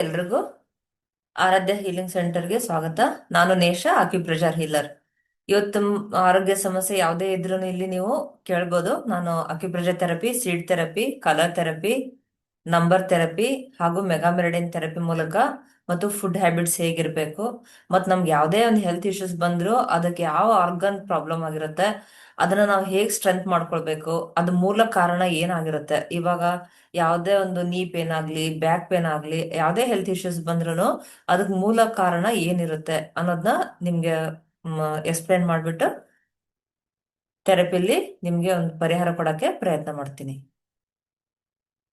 ಎಲ್ರಿಗೂ ಆರಾಧ್ಯ ಹೀಲಿಂಗ್ ಸೆಂಟರ್ಗೆ ಸ್ವಾಗತ. ನಾನು ನೇಷಾ, ಅಕ್ಯುಪ್ರೆಷರ್ ಹೀಲರ್. ಇವತ್ತು ಆರೋಗ್ಯ ಸಮಸ್ಯೆ ಯಾವುದೇ ಇದ್ರೂ ಇಲ್ಲಿ ನೀವು ಕೇಳ್ಬೋದು. ನಾನು acupressure therapy, seed therapy, colour therapy, number therapy ಹಾಗೂ ಮೆಗಾಮೆರಿಡಿನ್ ಥೆರಪಿ ಮೂಲಕ ಮತ್ತು ಫುಡ್ ಹ್ಯಾಬಿಟ್ಸ್ ಹೇಗಿರ್ಬೇಕು ಮತ್ತು ನಮ್ಗೆ ಯಾವುದೇ ಒಂದು ಹೆಲ್ತ್ ಇಶ್ಯೂಸ್ ಬಂದ್ರು ಅದಕ್ಕೆ ಯಾವ ಆರ್ಗನ್ ಪ್ರಾಬ್ಲಮ್ ಆಗಿರುತ್ತೆ ಅದನ್ನ ನಾವು ಹೇಗೆ ಸ್ಟ್ರೆಂತ್ ಮಾಡ್ಕೊಳ್ಬೇಕು, ಅದು ಮೂಲ ಕಾರಣ ಏನಾಗಿರುತ್ತೆ. ಇವಾಗ ಯಾವುದೇ ಒಂದು ನೀ ಪೇನ್ ಆಗ್ಲಿ, ಬ್ಯಾಕ್ ಪೇನ್ ಆಗ್ಲಿ, ಯಾವುದೇ ಹೆಲ್ತ್ ಇಶ್ಯೂಸ್ ಬಂದ್ರು ಅದಕ್ಕೆ ಮೂಲ ಕಾರಣ ಏನಿರುತ್ತೆ ಅನ್ನೋದನ್ನ ನಿಮ್ಗೆ ಎಕ್ಸ್ಪ್ಲೇನ್ ಮಾಡ್ಬಿಟ್ಟು ಥೆರಪಿಲಿ ನಿಮ್ಗೆ ಒಂದು ಪರಿಹಾರ ಕೊಡಕ್ಕೆ ಪ್ರಯತ್ನ ಮಾಡ್ತೀನಿ.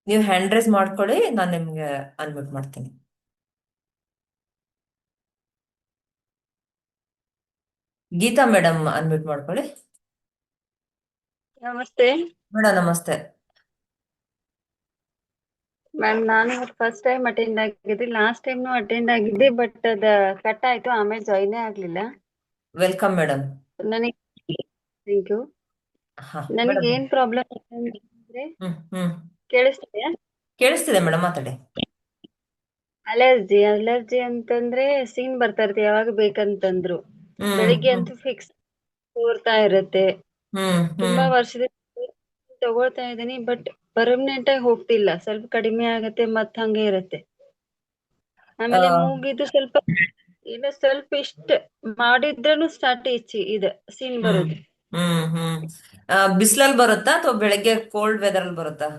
ನೀವು ಹ್ಯಾಂಡ್ ರೈಸ್ ಮಾಡ್ಕೊಳ್ಳಿ, ನಾನು ನಿಮ್ಗೆ ಅನ್ಮ್ಯೂಟ್ ಮಾಡ್ತೀನಿ. ಗೀತಾ ಮೇಡಮ್ ಅನ್ಮ್ಯೂಟ್ ಮಾಡ್ಕೊಳ್ಳಿ. ನಮಸ್ತೆ ಮೇಡಮ್ ನಮಸ್ತೆ. ಮ್ಯಾಮ್. ನಾನು ಫಸ್ಟ್ ಟೈಮ್ ಅಟೆಂಡ್ ಆಗಿದ್ದೆ, ಲಾಸ್ಟ್ ಟೈಮ್ನು ಅಟೆಂಡ್ ಆಗಿದ್ದೆ, ಬಟ್ ಅದ ಕಟ್ ಆಯ್ತು, ಆಮೇಲೆ ಜಾಯಿನ್ ಆಗ್ಲಿಲ್ಲ ವೆಲ್ಕಮ್ ಮೇಡಮ್. ನನಗೆ. Thank you. ಹಾ ನನಗೆ ಮೇಡಮ್. ಏನ್ ಪ್ರಾಬ್ಲಮ್ ಅಂದ್ರೆ, ಹ್ಮ್ ಕೇಳಿಸ್ತಿದೆ? ಕೇಳಿಸ್ತಿದೆ ಮೇಡಮ್, ಮಾತಾಡಿ. ಅಲರ್ಜಿ ಅಲರ್ಜಿ ಅಂತಂದ್ರೆ ಸೀನ್ ಬರ್ತಾ ಇರುತ್ತೆ ಯಾವಾಗ ಬೇಕಂತಂದ್ರು. ಹ್ಮ್ ಬೆಳಿಗ್ಗೆ ಹ್ಮ್ ಅಂತೂ ಫಿಕ್ಸ್ ತೋರ್ತಾ ಇರುತ್ತೆ. ಹ್ಮ್ ತುಂಬಾ ಹ್ಮ್ ವರ್ಷದ ತಗೊಳ್ತಾ ಇದ್ದೀನಿ, ಬಟ್ ಪರ್ಮನೆಂಟ್ ಆಗಿ ಹೋಗ್ತಿಲ್ಲ. ಸ್ವಲ್ಪ ಕಡಿಮೆ ಆಗತ್ತೆ, ಮತ್ ಹಂಗೆ ಇರುತ್ತೆ. ಆ, ಆಮೇಲೆ ಮೂಗಿದು ಸ್ವಲ್ಪ ಇನ್ನು ಸ್ವಲ್ಪ ಇಷ್ಟ ಮಾಡಿದ್ರನು ಸ್ಟಾರ್ಟ್ ಇದೆ ಸೀನ್ ಹ್ಮ್ ಬರೋದು. ಹ್ಮ್ ಬಿಸಿಲಲ್ಲಿ ಬರುತ್ತಾ ಅಥವಾ ಬೆಳಗ್ಗೆ ಕೋಲ್ಡ್ ವೆದರ್ ಅಲ್ಲಿ ಬರುತ್ತಾ?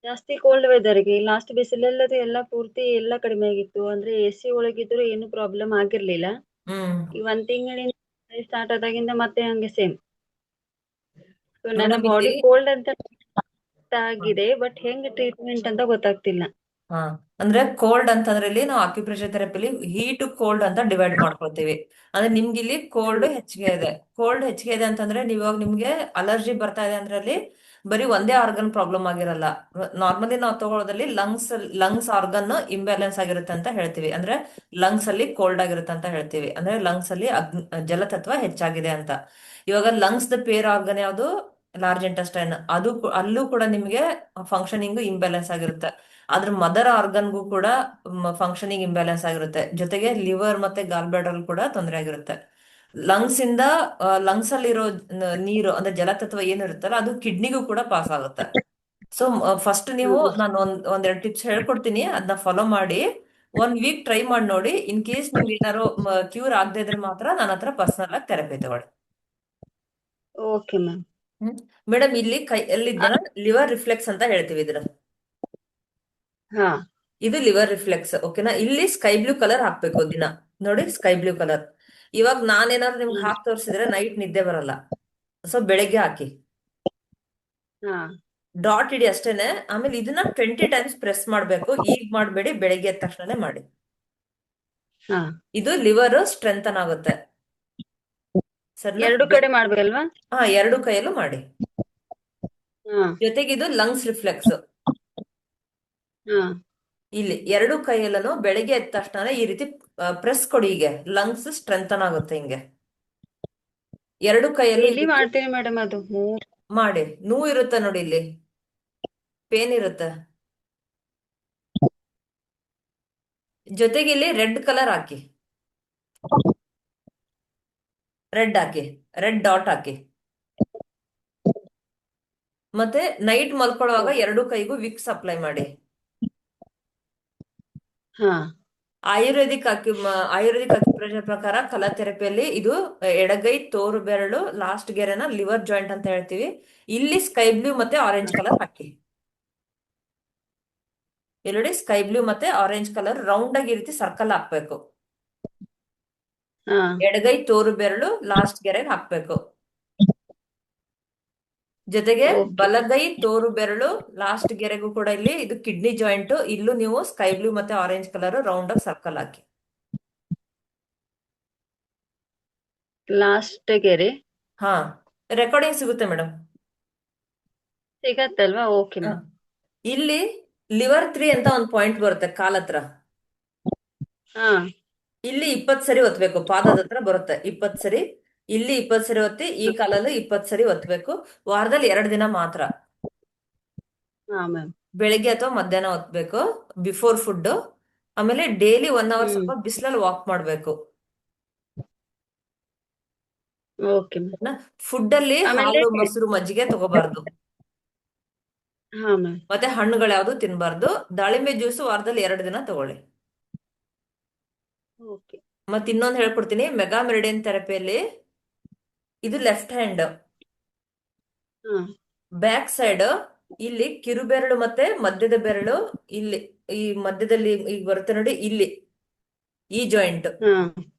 ಜಾಸ್ತಿ ಕೋಲ್ಡ್ ವೆದರ್ಗೆ ಲಾಸ್ಟ್ ಬಿಸಿಲೆಲ್ಲದು ಎಲ್ಲ ಪೂರ್ತಿ ಎಲ್ಲ ಕಡಿಮೆ ಆಗಿತ್ತು. ಅಂದ್ರೆ AC ಒಳಗಿದ್ರು ಏನು ಪ್ರಾಬ್ಲಮ್ ಆಗಿರ್ಲಿಲ್ಲ. ಹ್ಮ್ ಈ 1 ತಿಂಗಳಿಂದ ಸ್ಟಾರ್ಟ್ ಆದಾಗಿಂದ ಮತ್ತೆ ಹಂಗೆ ಸೇಮ್. ಸೊ ನನ್ನ ಮೇಡಮ್ ಇಲ್ಲಿ ಬಾಡಿ ಕೋಲ್ಡ್ ಅಂತ ಆಗಿದೆ, ಬಟ್ ಹೆಂಗ್ ಟ್ರೀಟ್ಮೆಂಟ್ ಅಂತ ಗೊತ್ತಾಗ್ತಿಲ್ಲ. ಹಾ, ಅಂದ್ರೆ ಕೋಲ್ಡ್ ಅಂತಂದ್ರೆ ಇಲ್ಲಿ ನಾವು ಅಕ್ಯುಪ್ರೆಷರ್ ಥೆರಪಿಲಿ ಹೀಟ್ ಕೋಲ್ಡ್ ಅಂತ ಡಿವೈಡ್ ಮಾಡ್ಕೊಳ್ತೀವಿ. ಅಂದ್ರೆ ನಿಮ್ಗೆ ಇಲ್ಲಿ ಕೋಲ್ಡ್ ಹ್ಮ್. ಹೆಚ್ಚಿಗೆ ಇದೆ. ಕೋಲ್ಡ್ ಹೆಚ್ಚಿಗೆ ಇದೆ ಅಂತಂದ್ರೆ ಇವಾಗ ನಿಮ್ಗೆ ಅಲರ್ಜಿ ಬರ್ತಾ ಇದೆ ಅಂದ್ರೆ ಅಲ್ಲಿ ಬರೀ ಒಂದೇ ಆರ್ಗನ್ ಪ್ರಾಬ್ಲಮ್ ಆಗಿರಲ್ಲ. ನಾರ್ಮಲಿ ನಾವು ತಗೊಳ್ಳೋದ್ರಲ್ಲಿ ಲಂಗ್ಸ್ ಆರ್ಗನ್ ಇಂಬ್ಯಾಲೆನ್ಸ್ ಆಗಿರುತ್ತೆ ಅಂತ ಹೇಳ್ತೀವಿ. ಅಂದ್ರೆ ಲಂಗ್ಸ್ ಅಲ್ಲಿ ಕೋಲ್ಡ್ ಆಗಿರುತ್ತೆ ಅಂತ ಹೇಳ್ತೀವಿ. ಅಂದ್ರೆ ಲಂಗ್ಸ್ ಅಲ್ಲಿ ಜಲತತ್ವ ಹೆಚ್ಚಾಗಿದೆ ಅಂತ. ಇವಾಗ ಲಂಗ್ಸ್ ದ ಪೇರ್ ಆರ್ಗನ್ ಯಾವುದು? Large intestine. ಅಲ್ಲೂ ಕೂಡ ನಿಮ್ಗೆ ಫಂಕ್ಷನಿಂಗ್ ಇಂಬ್ಯಾಲೆನ್ಸ್ ಆಗಿರುತ್ತೆ. ಅದ್ರ ಮದರ್ ಆರ್ಗನ್ಗೂ ಕೂಡ ಫಂಕ್ಷನಿಂಗ್ ಇಂಬ್ಯಾಲೆನ್ಸ್ ಆಗಿರುತ್ತೆ. ಜೊತೆಗೆ ಲಿವರ್ ಮತ್ತೆ ಗಾಲ್ ಬ್ಲಾಡರ್ ಕೂಡ ತೊಂದರೆ ಆಗಿರುತ್ತೆ. ಲಂಗ್ಸ್ ಇಂದ ಲಂಗ್ಸ್ ಅಲ್ಲಿರೋ ನೀರು ಅಂದ್ರೆ ಜಲತತ್ವ ಏನಿರುತ್ತಲ್ಲ ಅದು ಕಿಡ್ನಿಗೂ ಕೂಡ ಪಾಸ್ ಆಗುತ್ತೆ. ಸೊ ಫಸ್ಟ್ ನೀವು ಹ್ಮ್. ನಾನು ಒಂದೆರಡು ಟಿಪ್ಸ್ ಹೇಳ್ಕೊಡ್ತೀನಿ, ಅದನ್ನ ಫಾಲೋ ಮಾಡಿ 1 ವೀಕ್ ಟ್ರೈ ಮಾಡಿ ನೋಡಿ. ಇನ್ ಕೇಸ್ ನಿಮ್ಗೆ ಏನಾದ್ರು ಕ್ಯೂರ್ ಆಗದೆ ಇದ್ರೆ ಮಾತ್ರ ನನ್ನ ಹತ್ರ ಪರ್ಸನಲ್ ಆಗಿ ಥೆರಪಿ ತಗೊಳ್ಳಿ. Okay ma'am. ಹ್ಮ್ ಮೇಡಮ್, ಇಲ್ಲಿ ಕೈಯಲ್ಲಿ ಇದನ್ನ ಲಿವರ್ ರಿಫ್ಲೆಕ್ಸ್ ಅಂತ ಹೇಳ್ತೀವಿ ಇದ್ರ. ಹಾ. ಇದು ಲಿವರ್ ರಿಫ್ಲೆಕ್ಸ್, ಓಕೆನಾ? ಇಲ್ಲಿ ಸ್ಕೈ ಬ್ಲೂ ಕಲರ್ ಹಾಕ್ಬೇಕು ದಿನ. ನೋಡಿ, ಸ್ಕೈ ಬ್ಲೂ ಕಲರ್. ಇವಾಗ ನಾನೇನಾದ್ರು ನಿಮ್ಗೆ ಹ್ಮ್. ಹಾಕಿ ತೋರಿಸಿದ್ರೆ ನೈಟ್ ನಿದ್ದೆ ಬರಲ್ಲ. ಸೊ ಬೆಳಗ್ಗೆ ಹಾಕಿ. ಹಾ. ಡಾಟ್ ಇಡಿ ಅಷ್ಟೇನೆ. ಆಮೇಲೆ ಇದನ್ನ 20 ಟೈಮ್ಸ್ ಪ್ರೆಸ್ ಮಾಡ್ಬೇಕು. ಈಗ ಮಾಡಬೇಡಿ, ಬೆಳಗ್ಗೆ ಎದ್ದ ತಕ್ಷಣನೇ ಮಾಡಿ. ಹಾ. ಇದು ಲಿವರ್ ಸ್ಟ್ರೆಂಥನ್ ಆಗುತ್ತೆ. ಸರಿನಾ? ಎರಡು ಕಡೆ ಮಾಡ್ಬೇಕಲ್ವಾ? ಹಾ, ಎರಡು ಕೈಯಲ್ಲೂ ಮಾಡಿ. ಹಾ. ಜೊತೆಗೆ ಇದು ಲಂಗ್ಸ್ ರಿಫ್ಲೆಕ್ಸ್. ಹಾ. ಇಲ್ಲಿ ಎರಡು ಕೈಯಲ್ಲೂ ಬೆಳಗ್ಗೆ ಎದ್ದ ತಕ್ಷಣ ಈ ರೀತಿ ಪ್ರೆಸ್ ಕೊಡಿ. ಹೀಗೆ ಲಂಗ್ಸ್ ಸ್ಟ್ರೆಂಥನ್ ಆಗುತ್ತೆ. ಹಿಂಗೆ ಎರಡು ಕೈಯಲ್ಲೂ ಈ ಡೈಲಿ ರೀತಿ ಮಾಡ್ತೀನಿ ಮೇಡಮ್, ಅದು ಮಾಡಿ. ನೋವು ಇರುತ್ತೆ ನೋಡಿ, ಇಲ್ಲಿ ಪೇನ್ ಇರುತ್ತೆ. ಜೊತೆಗೆ ಇಲ್ಲಿ ರೆಡ್ ಕಲರ್ ಹಾಕಿ. ರೆಡ್ ಹಾಕಿ, ರೆಡ್ ಡಾಟ್ ಹಾಕಿ. ಮತ್ತೆ ನೈಟ್ ಮಲ್ಕೊಳ್ಳುವಾಗ ಎರಡು ಕೈಗೂ ವಿಕ್ಸ್ ಅಪ್ಲೈ ಮಾಡಿ. ಹಾ. ಆಯುರ್ವೇದಿಕ್ ಅಕ್ಯುಪ್ರೆಷರ್ ಪ್ರಕಾರ ಕಲಾ ಥೆರಪಿಯಲ್ಲಿ ಇದು ಎಡಗೈ ತೋರು ಬೆರಳು ಲಾಸ್ಟ್ ಗೆರೆನ ಲಿವರ್ ಜಾಯಿಂಟ್ ಅಂತ ಹೇಳ್ತೀವಿ. ಇಲ್ಲಿ ಸ್ಕೈ ಬ್ಲೂ ಮತ್ತೆ ಆರೆಂಜ್ ಕಲರ್ ಹಾಕಿ. ಇಲ್ಲಿ ನೋಡಿ, ಸ್ಕೈ ಬ್ಲೂ ಮತ್ತೆ ಆರೆಂಜ್ ಕಲರ್ ರೌಂಡ್ ಆಗಿ ಈ ರೀತಿ ಸರ್ಕಲ್ ಹಾಕ್ಬೇಕು. ಹಾ. ಎಡಗೈ ತೋರು ಬೆರಳು ಲಾಸ್ಟ್ ಗೆರೆಗೆ ಹಾಕ್ಬೇಕು. ಜೊತೆಗೆ ಓಕೆ. ಬಲಗೈ ತೋರು ಬೆರಳು ಲಾಸ್ಟ್ ಗೆರೆಗೂ ಕೂಡ ಇಲ್ಲಿ ಇದು ಕಿಡ್ನಿ ಜಾಯಿಂಟ್. ಇಲ್ಲೂ ನೀವು ಸ್ಕೈ ಬ್ಲೂ ಮತ್ತೆ ಆರೆಂಜ್ ಕಲರ್ ರೌಂಡ್ ಆಗಿ ಸರ್ಕಲ್ ಹಾಕಿ. ಲಾಸ್ಟ್ ಗೆರೆ ಹಾ, ರೆಕಾರ್ಡಿಂಗ್ ಸಿಗುತ್ತೆ ಮೇಡಮ್. ಸಿಗತ್ತಲ್ವಾ? Okay ma'am. ಇಲ್ಲಿ ಲಿವರ್ 3 ಅಂತ ಒಂದು ಪಾಯಿಂಟ್ ಬರುತ್ತೆ ಕಾಲ್ ಹತ್ರ. ಹಾ. ಇಲ್ಲಿ 20 ಸರಿ ಒತ್ತಬೇಕು. ಪಾದದ ಹತ್ರ ಬರುತ್ತೆ 20 ಸರಿ. ಇಲ್ಲಿ 20 ಸರಿ ಒತ್ತಿ, ಈ ಕಾಲಲ್ಲಿ 20 ಸರಿ ಒತ್ತಬೇಕು. ವಾರದಲ್ಲಿ 2 ದಿನ ಮಾತ್ರ. ಹಾ ಮ್ಯಾಮ್. ಬೆಳಿಗ್ಗೆ ಅಥವಾ ಮಧ್ಯಾಹ್ನ ಹೊತ್ಬೇಕು, ಬಿಫೋರ್ ಫುಡ್. ಆಮೇಲೆ ಡೈಲಿ 1 ಅವರ್ ಹ್ಮ್ ಸ್ವಲ್ಪ ಬಿಸಿಲಲ್ಲಿ ವಾಕ್ ಮಾಡ್ಬೇಕು. Okay ma'am. ಫುಡ್ ಅಲ್ಲಿ ಆಮೇಲೆ ಹಾಲು, ಮೊಸರು, ಮಜ್ಜಿಗೆ ತಗೋಬಾರ್ದು. ಹಾ ಮ್ಯಾಮ್. ಮತ್ತೆ ಹಣ್ಣುಗಳು ಯಾವ್ದು ತಿನ್ಬಾರ್ದು. ದಾಳಿಂಬೆ ಜ್ಯೂಸ್ ವಾರದಲ್ಲಿ 2 ದಿನ ತಗೊಳ್ಳಿ. ಓಕೆ. ಮತ್ತೆ ಇನ್ನೊಂದು ಹೇಳ್ಕೊಡ್ತೀನಿ, ಮೆಗಾ ಮೆರಿಡಿಯನ್ ಥೆರಪಿಯಲ್ಲಿ ಇದು ಲೆಫ್ಟ್ ಹ್ಯಾಂಡ್. ಹಾ ಬ್ಯಾಕ್ ಸೈಡ್ ಇಲ್ಲಿ ಕಿರುಬೆರಳು ಮತ್ತೆ ಮಧ್ಯದ ಬೆರಳು, ಇಲ್ಲಿ ಈ ಮಧ್ಯದಲ್ಲಿ ಈಗ ಬರುತ್ತೆ ನೋಡಿ, ಇಲ್ಲಿ ಈ ಜಾಯಿಂಟ್, ಹಾ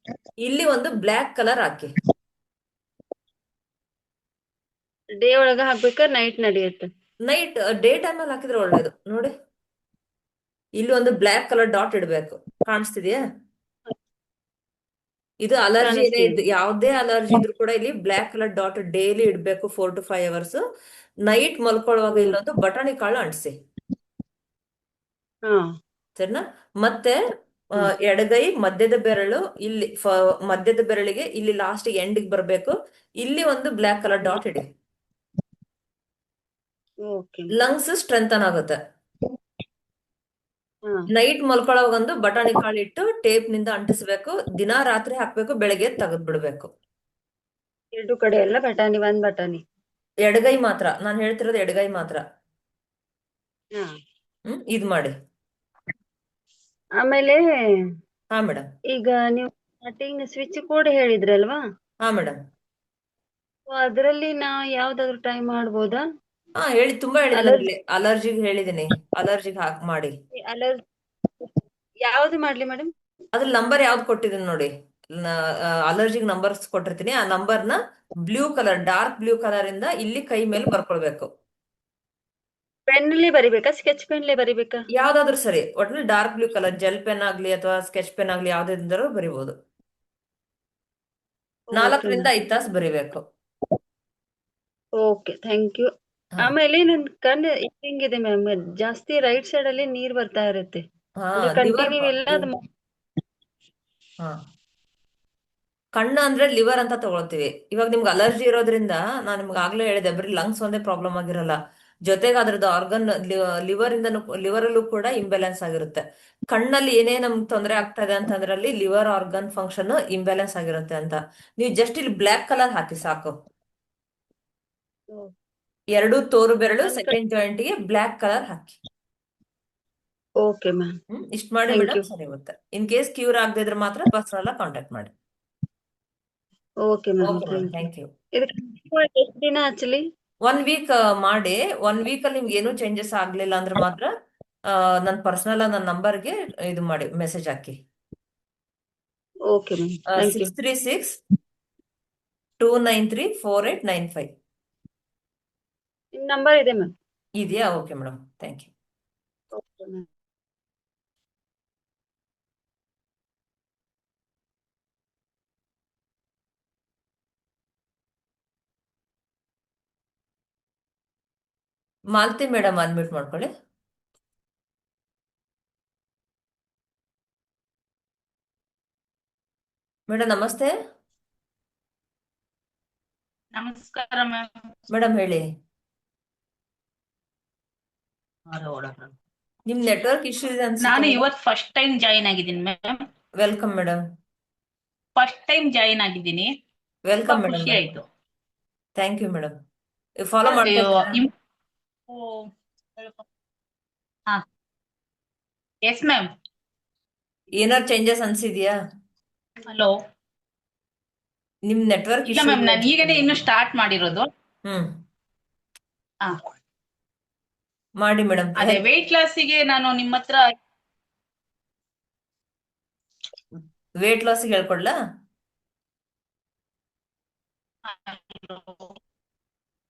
ಇಲ್ಲಿ ಒಂದು ಬ್ಲ್ಯಾಕ್ ಕಲರ್ ಹಾಕಿ. ಡೇ ಒಳಗ ಹಾಕ್ಬೇಕಾ ನೈಟ್ ನಡೆಯುತ್ತೆ? ನೈಟ್, ಡೇ ಟೈಮ್ ಅಲ್ಲಿ ಹಾಕಿದ್ರೆ ಒಳ್ಳೇದು ನೋಡಿ. ಇಲ್ಲಿ ಒಂದು ಬ್ಲ್ಯಾಕ್ ಕಲರ್ ಡಾಟ್ ಇಡ್ಬೇಕು, ಕಾಣಿಸ್ತಿದ್ಯಾ? ಇದು ಅಲರ್ಜಿ ಏನೇ ಕಾಣಿಸ್ತಿದೆ. ಇದ್ದು, ಯಾವುದೇ ಅಲರ್ಜಿ ಇದ್ರು ಕೂಡ ಇಲ್ಲಿ ಬ್ಲ್ಯಾಕ್ ಕಲರ್ ಡಾಟ್ ಡೈಲಿ ಇಡ್ಬೇಕು 4 to 5 hours. ನೈಟ್ ಮಲ್ಕೊಳ್ಳುವಾಗ ಹ್ಮ್ ಇಲ್ಲೊಂದು ಬಟಾಣಿ ಕಾಳು ಅಂಟಿಸಿ, ಹಾ ಸರಿನಾ? ಮತ್ತೆ ಹ್ಮ್ ಎಡಗೈ ಮಧ್ಯದ ಬೆರಳು ಇಲ್ಲಿ ಮಧ್ಯದ ಬೆರಳಿಗೆ ಇಲ್ಲಿ ಲಾಸ್ಟ್ ಎಂಡಿಗೆ ಬರ್ಬೇಕು, ಇಲ್ಲಿ ಒಂದು ಬ್ಲ್ಯಾಕ್ ಕಲರ್ ಡಾಟ್ ಇಡಿ. ಓಕೆ. ಲಂಗ್ಸ್ ಸ್ಟ್ರೆಂಥನ್ ಆಗುತ್ತೆ. ಹಾ ನೈಟ್ ಮಲ್ಕೊಳ್ಳೋವಾಗ ಒಂದು ಬಟಾಣಿ ಕಾಳು ಇಟ್ಟು ಟೇಪ್ ನಿಂದ ಅಂಟಿಸ್ಬೇಕು. ದಿನಾ ರಾತ್ರಿ ಹಾಕ್ಬೇಕು, ಬೆಳಗ್ಗೆ ತೆಗೆದ್ ಬಿಡ್ಬೇಕು. ಎರಡು ಕಡೆ ಎಲ್ಲ ಬಟಾಣಿ, ಒಂದ್ ಬಟಾಣಿ. ಎಡಗೈ ಮಾತ್ರ, ನಾನು ಹೇಳ್ತಿರೋದು ಎಡಗೈ ಮಾತ್ರ. ಹಾ ಇದ್ ಮಾಡಿ. ಆಮೇಲೆ ಹಾ ಮೇಡಮ್. ಈಗ ನೀವು ಸ್ಟಾರ್ಟಿಂಗ್ ಸ್ವಿಚ್ ಕೋಡ್ ಹೇಳಿದ್ರಲ್ವಾ? ಹಾ ಮೇಡಮ್. ಅದರಲ್ಲಿ ನಾ ಯಾವ್ದಾದ್ರು ಟ್ರೈ ಮಾಡ್ಬೋದಾ? ಹಾ ತುಂಬಾ ಹೇಳಿದೀನಿ ಅಲರ್ಜಿ ಅದ್ರಲ್ಲಿ. ಅಲರ್ಜಿಗ್ ಹೇಳಿದೀನಿ, ಅಲರ್ಜಿಗ್ ಹಾಕ್ ಮಾಡಿ. ಅಲರ್ಜಿ ಯಾವ್ದು ಮಾಡ್ಲಿ ಮೇಡಮ್? ಅದ್ರ ನಂಬರ್ ಯಾವ್ದು ಕೊಟ್ಟಿದ್ದೀನಿ ನೋಡಿ, ಅಲರ್ಜಿಗ್ ನಂಬರ್ಸ್ ಕೊಟ್ಟಿರ್ತೀನಿ. ಆ ನಂಬರ್ನ blue colour, dark blue colour ಇಂದ ಇಲ್ಲಿ ಕೈ ಮೇಲೆ ಬರ್ಕೊಳ್ಬೇಕು. ಪೆನ್ಲಿ ಬರಿಬೇಕಾ, ಸ್ಕೆಚ್ ಪೆನ್ಲಿ ಬರಿಬೇಕಾ? ಯಾವ್ದಾದ್ರು ಸರಿ, ಒಟ್ನಲ್ಲಿ dark blue colour, gel pen ಆಗ್ಲಿ ಅಥವಾ ಸ್ಕೆಚ್ ಪೆನ್ ಆಗ್ಲಿ ಯಾವ್ದಾದ್ರು ಬರಿಬಹುದು. ಓಕೆ 4 ರಿಂದ 5 ತಾಸು ಬರಿಬೇಕು. Okay, thank you. ಹಾ ಆಮೇಲೆ ನನ್ ಕಣ್ಣು ಹಿಂಗಿದೆ ಮ್ಯಾಮ್, ಜಾಸ್ತಿ ರೈಟ್ ಸೈಡ್ ಅಲ್ಲಿ ನೀರ್ ಬರ್ತಾ ಇರುತ್ತೆ. ಹಾ ಅಂದ್ರೆ ಲಿವರ್. ಕಂಟಿನ್ಯೂ ಇಲ್ಲ ಅದು. ಹಾ, ಕಣ್ಣು ಅಂದ್ರೆ ಲಿವರ್ ಅಂತ ತಗೊಳ್ತೀವಿ. ಇವಾಗ ನಿಮ್ಗೆ ಅಲರ್ಜಿ ಇರೋದ್ರಿಂದ ನಾನು ನಿಮ್ಗೆ ಆಗ್ಲೇ ಹೇಳಿದೆ, ಬರೀ ಲಂಗ್ಸ್ ಒಂದೇ ಪ್ರಾಬ್ಲಮ್ ಆಗಿರಲ್ಲ, ಜೊತೆಗೆ ಅದ್ರದ್ದು ಆರ್ಗನ್ ಲಿವರ್ ಅಲ್ಲೂ ಕೂಡ ಇಂಬ್ಯಾಲೆನ್ಸ್ ಆಗಿರುತ್ತೆ. ಕಣ್ಣಲ್ಲಿ ಏನೇ ನಮ್ಗೆ ತೊಂದರೆ ಆಗ್ತಾ ಇದೆ ಅಂತ ಅದ್ರಲ್ಲಿ ಲಿವರ್ ಆರ್ಗನ್ ಫಂಕ್ಷನ್ ಇಂಬ್ಯಾಲೆನ್ಸ್ ಆಗಿರುತ್ತೆ ಅಂತ. ನೀವು ಜಸ್ಟ್ ಇಲ್ಲಿ ಬ್ಲ್ಯಾಕ್ ಕಲರ್ ಹಾಕಿ ಸಾಕು. ಎರಡು ತೋರು ಬೆರಳು ನನ್ ಸೆಕೆಂಡ್ ಜಾಯಿಂಟ್ ಗೆ ಬ್ಲ್ಯಾಕ್ ಕಲರ್ ಹಾಕಿ. ಓಕೆ ಮ್ಯಾಮ್, ಇಷ್ಟ ಮಾಡಿ ಥ್ಯಾಂಕ್ ಮೇಡಮ್, ಯು. ಸರಿ ಹೋಗುತ್ತೆ. ಇನ್ ಕೇಸ್ ಕ್ಯೂರ್ ಆಗದೆ ಇದ್ರೆ ಮಾತ್ರ ಪರ್ಸನಲ್ ಕಾಂಟ್ಯಾಕ್ಟ್ ಮಾಡಿ. Okay ma'am, okay madam, thank you. Thank you. ಇದಕ್ಕೆ ಎಷ್ಟು ದಿನ ಆಕ್ಚುಲಿ? 1 ವೀಕ್ ಮಾಡಿ. 1 ವೀಕ್ ಅಲ್ಲಿ ನಿಮ್ಗೆ ಏನೂ ಚೇಂಜಸ್ ಆಗ್ಲಿಲ್ಲ ಅಂದ್ರೆ ಮಾತ್ರ ನನ್ನ ಪರ್ಸನಲ್ ನನ್ನ ನಂಬರ್ಗೆ ಇದು ಮಾಡಿ, ಮೆಸೇಜ್ ಹಾಕಿ. Okay ma'am, thank you. 636-293-4895 ನಿಮ್ ನಂಬರ್ ಇದೆ ಮ್ಯಾಮ್. ಇದೆಯಾ? Okay madam, thank you. Okay ma'am. Malathi madam unmute ಮಾಡ್ಕೊಳ್ಳಿ. ಮೇಡಮ್ ನಮಸ್ತೆ. ನಮಸ್ಕಾರ ಮ್ಯಾಮ್. ಮೇಡಮ್ ಹೇಳಿ. ನಿಮ್ ನೆಟ್ವರ್ಕ್ ಇಶ್ಯೂ ಇದೆ ನಾನು ಅನ್ಸುತ್ತೆ. ಇವತ್ತು ಫಸ್ಟ್ ಟೈಮ್ ಜಾಯಿನ್ ಆಗಿದ್ದೀನಿ ma'am. Welcome madam. First time join ಆಗಿದ್ದೀನಿ, ತುಂಬಾ ವೆಲ್ಕಮ್ ಮೇಡಮ್. ಖುಷಿ ಆಯ್ತು. Thank you madam. ಫಾಲೋ ಮಾಡ್ತಾ ಇದ್ದೀರಾ? ಹಾ, ಎಸ್ ಮ್ಯಾಮ್. ಏನಾದ್ರು ಚೇಂಜಸ್ ಅನ್ಸಿದ್ಯಾ? ಹಲೋ. ನಿಮ್ ನೆಟ್ವರ್ಕ್ ಇಲ್ಲ ಇಶ್ಯೂ ಮ್ಯಾಮ್, ಇದೆ ನಾನು ಅನ್ಸುತ್ತೆ. ಈಗನೇ ಇನ್ನು ಸ್ಟಾರ್ಟ್ ಮಾಡಿರೋದು. ಹ್ಮ್ ಹಾ, ಮಾಡಿ ಮೇಡಮ್. ಅದೇ ವೆಯ್ಟ್ ಲಾಸಿಗೆ ನಾನು ನಿಮ್ಮ ಹತ್ರ ವೇಟ್ ಲಾಸ್ ಹೇಳ್ಕೊಡ್ಲಾ?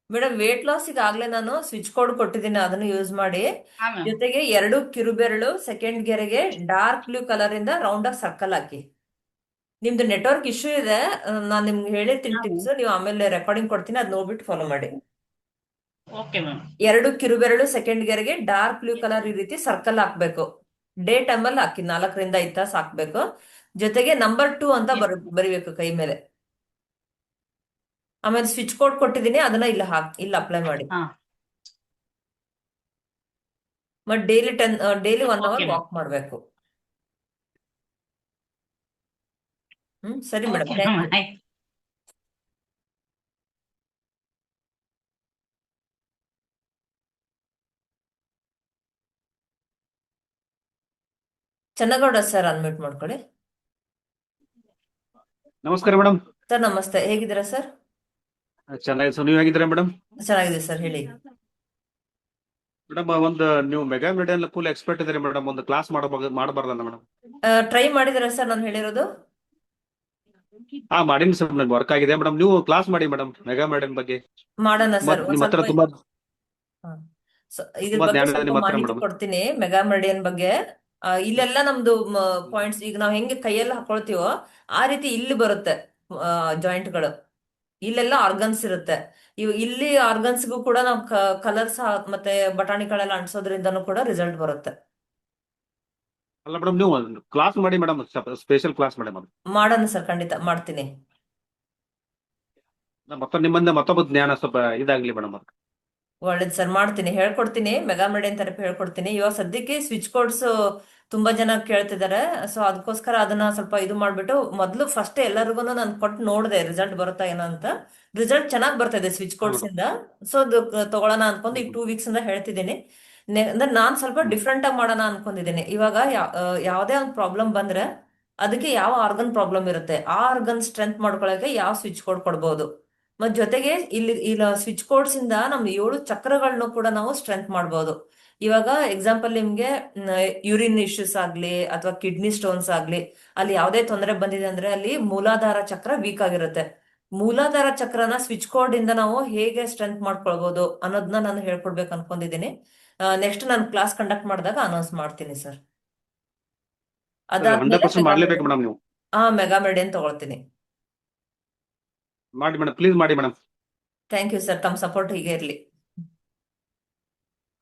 ಮೇಡಮ್ ವೇಟ್ ಲಾಸ್ ಆಗ್ಲೇ ನಾನು ಸ್ವಿಚ್ ಕೋಡ್ ಕೊಟ್ಟಿದ್ದೀನಿ, ಅದನ್ನು ಯೂಸ್ ಮಾಡಿ. ಹಾ ಮ್ಯಾಮ್. ಜೊತೆಗೆ 2 ಕಿರುಬೆರಳು ಸೆಕೆಂಡ್ ಗೆರೆಗೆ ಡಾರ್ಕ್ ಬ್ಲೂ ಕಲರ್ ಇಂದ ರೌಂಡ್ ಆಗಿ ಸರ್ಕಲ್ ಹಾಕಿ. ನಿಮ್ದು ನೆಟ್ವರ್ಕ್ ಇಶ್ಯೂ ಇದೆ, ನಾನು ನಿಮ್ಗೆ ಹೇಳಿರ್ತೀನಿ ಟಿಪ್ಸ್, ನೀವು ಆಮೇಲೆ ರೆಕಾರ್ಡಿಂಗ್ ಕೊಡ್ತೀನಿ, ಅದ್ ನೋಡ್ಬಿಟ್ಟು ಫಾಲೋ ಮಾಡಿ. Okay ma'am. 2 ಕಿರುಬೆರಳು ಸೆಕೆಂಡ್ ಗೆರೆಗೆ ಡಾರ್ಕ್ ಬ್ಲೂ ಕಲರ್ ಈ ರೀತಿ ಸರ್ಕಲ್ ಹಾಕ್ಬೇಕು. ಡೇ ಟೈಮ್ ಅಲ್ಲಿ ಹಾಕಿ, 4 ರಿಂದ 5 ತಾಸು ಹಾಕ್ಬೇಕು. ಜೊತೆಗೆ ನಂಬರ್ 2 ಅಂತ ಬರಿಬೇಕು ಕೈ ಮೇಲೆ. ಆಮೇಲೆ ಸ್ವಿಚ್ ಕೋಡ್ ಕೊಟ್ಟಿದ್ದೀನಿ, ಅದನ್ನ ಇಲ್ಲಿ ಅಪ್ಲೈ ಮಾಡಿ. ಹಾ, ಮತ್ daily 1 hour okay ma'am. Walk ಮಾಡ್ಬೇಕು. ಸರಿ madam, okay thank ma'am, you. ಆಯ್ತು. ಚನ್ನಗೌಡ ಸರ್ ಅನ್ಮ್ಯೂಟ್ ಮಾಡ್ಕೊಳ್ಳಿ. ನಮಸ್ಕಾರ ಮೇಡಮ್. ಸರ್ ನಮಸ್ತೆ, ಹೇಗಿದ್ದೀರಾ ಸರ್? ಚೆನ್ನಾಗಿ ಸರ್, ನೀವು ಹೇಗಿದ್ದೀರಾ ಮೇಡಮ್? ಚೆನ್ನಾಗಿದೆ ಸರ್, ಹೇಳಿ. ಮೇಡಮ್, ಒಂದು ನೀವು ಮೆಗಾ ಮೆಡಿಯನ್ ಫುಲ್ ಎಕ್ಸ್ಪರ್ಟ್ ಇದ್ದೀರಿ ಮೇಡಮ್, ಒಂದು ಕ್ಲಾಸ್ ಮಾಡಬಾರ್ದಲ್ಲ ಮೇಡಮ್? ಟ್ರೈ ಮಾಡಿದಿರಾ ಸರ್ ನಾನು ಹೇಳಿರೋದು? ಮಾಡೀನಿ ಸರ್, ನನಗೆ ವರ್ಕ್ ಆಗಿದೆ ಮೇಡಮ್. ನೀವು ಕ್ಲಾಸ್ ಮಾಡಿ ಮೇಡಮ್ ಮೆಗಾ ಮೆಡಿಯನ್ ಬಗ್ಗೆ. ಮಾಡೋಣ ಸರ್. ನಿಮ್ಮ ಹತ್ರ ತುಂಬಾ ಇದ್ರ ತುಂಬಾ ಬಗ್ಗೆ ಜ್ಞಾನ ಇದೆ ಸ್ವಲ್ಪ ನಿಮ್ಮ ಹತ್ರ ಮಾಹಿತಿ ಮೇಡಮ್. ಕೊಡ್ತೀನಿ ಮೆಗಾ ಮೆರಿಡಿಯನ್ ಬಗ್ಗೆ. ಇಲ್ಲೆಲ್ಲ ನಮ್ದು ಪಾಯಿಂಟ್ಸ್ ಈಗ ನಾವ್ ಹೆಂಗೆ ಕೈಯಲ್ಲಿ ಹಾಕೊಳ್ತೀವೋ ಆ ರೀತಿ ಇಲ್ಲಿ ಬರುತ್ತೆ ಜಾಯಿಂಟ್ಗಳು. ಇಲ್ಲೆಲ್ಲ ಆರ್ಗನ್ಸ್ ಇರುತ್ತೆ. ಇಲ್ಲಿ ಆರ್ಗನ್ಸ್ಗೂ ಕೂಡ ನಾವು ಕಲರ್ಸ್ ಮತ್ತೆ ಬಟಾಣಿಗಳೆಲ್ಲ ಅಂಟಿಸೋದ್ರಿಂದನೂ ಕೂಡ ರಿಸಲ್ಟ್ ಬರುತ್ತೆ. ಅಲ್ಲ ಮೇಡಮ್, ನೀವು ಕ್ಲಾಸ್ ಮಾಡಿ ಮೇಡಮ್, ಸ್ಪೆಷಲ್ ಕ್ಲಾಸ್ ಮಾಡಿ ಮೇಡಮ್. ಮಾಡೋಣ ಸರ್, ಖಂಡಿತ ಮಾಡ್ತೀನಿ. ಮತ್ತೆ ನಿಮ್ಮಿಂದ ಮತ್ತೊಬ್ಬ ಜ್ಞಾನ ಸ್ವಲ್ಪ ಇದಾಗ್ಲಿ ಮೇಡಮ್. ಒಳ್ಳೇದು ಸರ್, ಮಾಡ್ತೀನಿ, ಹೇಳ್ಕೊಡ್ತೀನಿ. ಮೆಗಾ ಮೆರಿಡಿಯನ್ ಥೆರಪಿ ಹೇಳ್ಕೊಡ್ತೀನಿ. ಇವಾಗ ಸದ್ಯಕ್ಕೆ ಸ್ವಿಚ್ ಕೋಡ್ಸ್ ತುಂಬಾ ಜನ ಕೇಳ್ತಿದ್ದಾರೆ. ಸೊ ಅದಕ್ಕೋಸ್ಕರ ಅದನ್ನ ಸ್ವಲ್ಪ ಇದು ಮಾಡ್ಬಿಟ್ಟು ಮೊದಲು ಫಸ್ಟ್ ಎಲ್ಲರಿಗೂ ನಾನು ಕೊಟ್ಟು ನೋಡಿದೆ ರಿಸಲ್ಟ್ ಬರುತ್ತಾ ಏನೋ ಅಂತ. ರಿಸಲ್ಟ್ ಚೆನ್ನಾಗಿ ಬರ್ತಾ ಇದೆ ಸ್ವಿಚ್ ಕೋಡ್ಸ್ ಇಂದ. ಸೊ ಅದು ತಗೊಳ್ಳೋಣ ಅನ್ಕೊಂಡು ಈಗ 2 ವೀಕ್ಸ್ ಇಂದ ಹೇಳ್ತಿದ್ದೀನಿ. ಅಂದ್ರೆ ನಾನ್ ಸ್ವಲ್ಪ ಡಿಫ್ರೆಂಟ್ ಆಗಿ ಮಾಡೋಣ ಅನ್ಕೊಂಡಿದ್ದೀನಿ. ಇವಾಗ ಯಾವುದೇ ಒಂದು ಪ್ರಾಬ್ಲಮ್ ಬಂದ್ರೆ ಅದಕ್ಕೆ ಯಾವ ಆರ್ಗನ್ ಪ್ರಾಬ್ಲಮ್ ಇರುತ್ತೆ, ಆ ಆರ್ಗನ್ ಸ್ಟ್ರೆಂತ್ ಮಾಡ್ಕೊಳಕ್ಕೆ ಯಾವ ಸ್ವಿಚ್ ಕೋಡ್ ಕೊಡ್ಬೋದು. ಮತ್ ಜೊತೆಗೆ ಇಲ್ಲಿ ಸ್ವಿಚ್ ಕೋಡ್ಸ್ ಇಂದ ನಮ್ 7 ಚಕ್ರಗಳನ್ನು ಕೂಡ ನಾವು ಸ್ಟ್ರೆಂತ್ ಮಾಡ್ಬೋದು. ಇವಾಗ ಎಕ್ಸಾಂಪಲ್ ನಿಮ್ಗೆ ಯೂರಿನ್ ಇಶ್ಯೂಸ್ ಆಗ್ಲಿ ಅಥವಾ ಕಿಡ್ನಿ ಸ್ಟೋನ್ಸ್ ಆಗ್ಲಿ, ಅಲ್ಲಿ ಯಾವುದೇ ತೊಂದರೆ ಬಂದಿದೆ ಅಂದ್ರೆ ಅಲ್ಲಿ ಮೂಲಾಧಾರ ಚಕ್ರ ವೀಕ್ ಆಗಿರುತ್ತೆ. ಮೂಲಾಧಾರ ಚಕ್ರನ ಸ್ವಿಚ್ ಕೋಡ್ ಇಂದ ನಾವು ಹೇಗೆ ಸ್ಟ್ರೆಂತ್ ಮಾಡ್ಕೊಳ್ಬಹುದು ಅನ್ನೋದನ್ನ ನಾನು ಹೇಳ್ಕೊಡ್ಬೇಕು ಅನ್ಕೊಂಡಿದ್ದೀನಿ. ನೆಕ್ಸ್ಟ್ ನಾನು ಕ್ಲಾಸ್ ಕಂಡಕ್ಟ್ ಮಾಡಿದಾಗ ಅನೌನ್ಸ್ ಮಾಡ್ತೀನಿ ಸರ್. ಅದಾದ್ಮೇಲೆ 100% ಮಾಡ್ಲೇಬೇಕು ಮೇಡಮ್ ನೀವು. ಮೆಗಾ ಮೆರಿಡಿಯನ್ ತಗೊಳ್ತೀನಿ. ಮಾಡಿ ಮೇಡಮ್, ಪ್ಲೀಸ್ ಮಾಡಿ ಮೇಡಮ್. ಥ್ಯಾಂಕ್ ಯು ಸರ್, ತಮ್ಮ ಸಪೋರ್ಟ್ ಹೀಗೆ ಇರ್ಲಿ.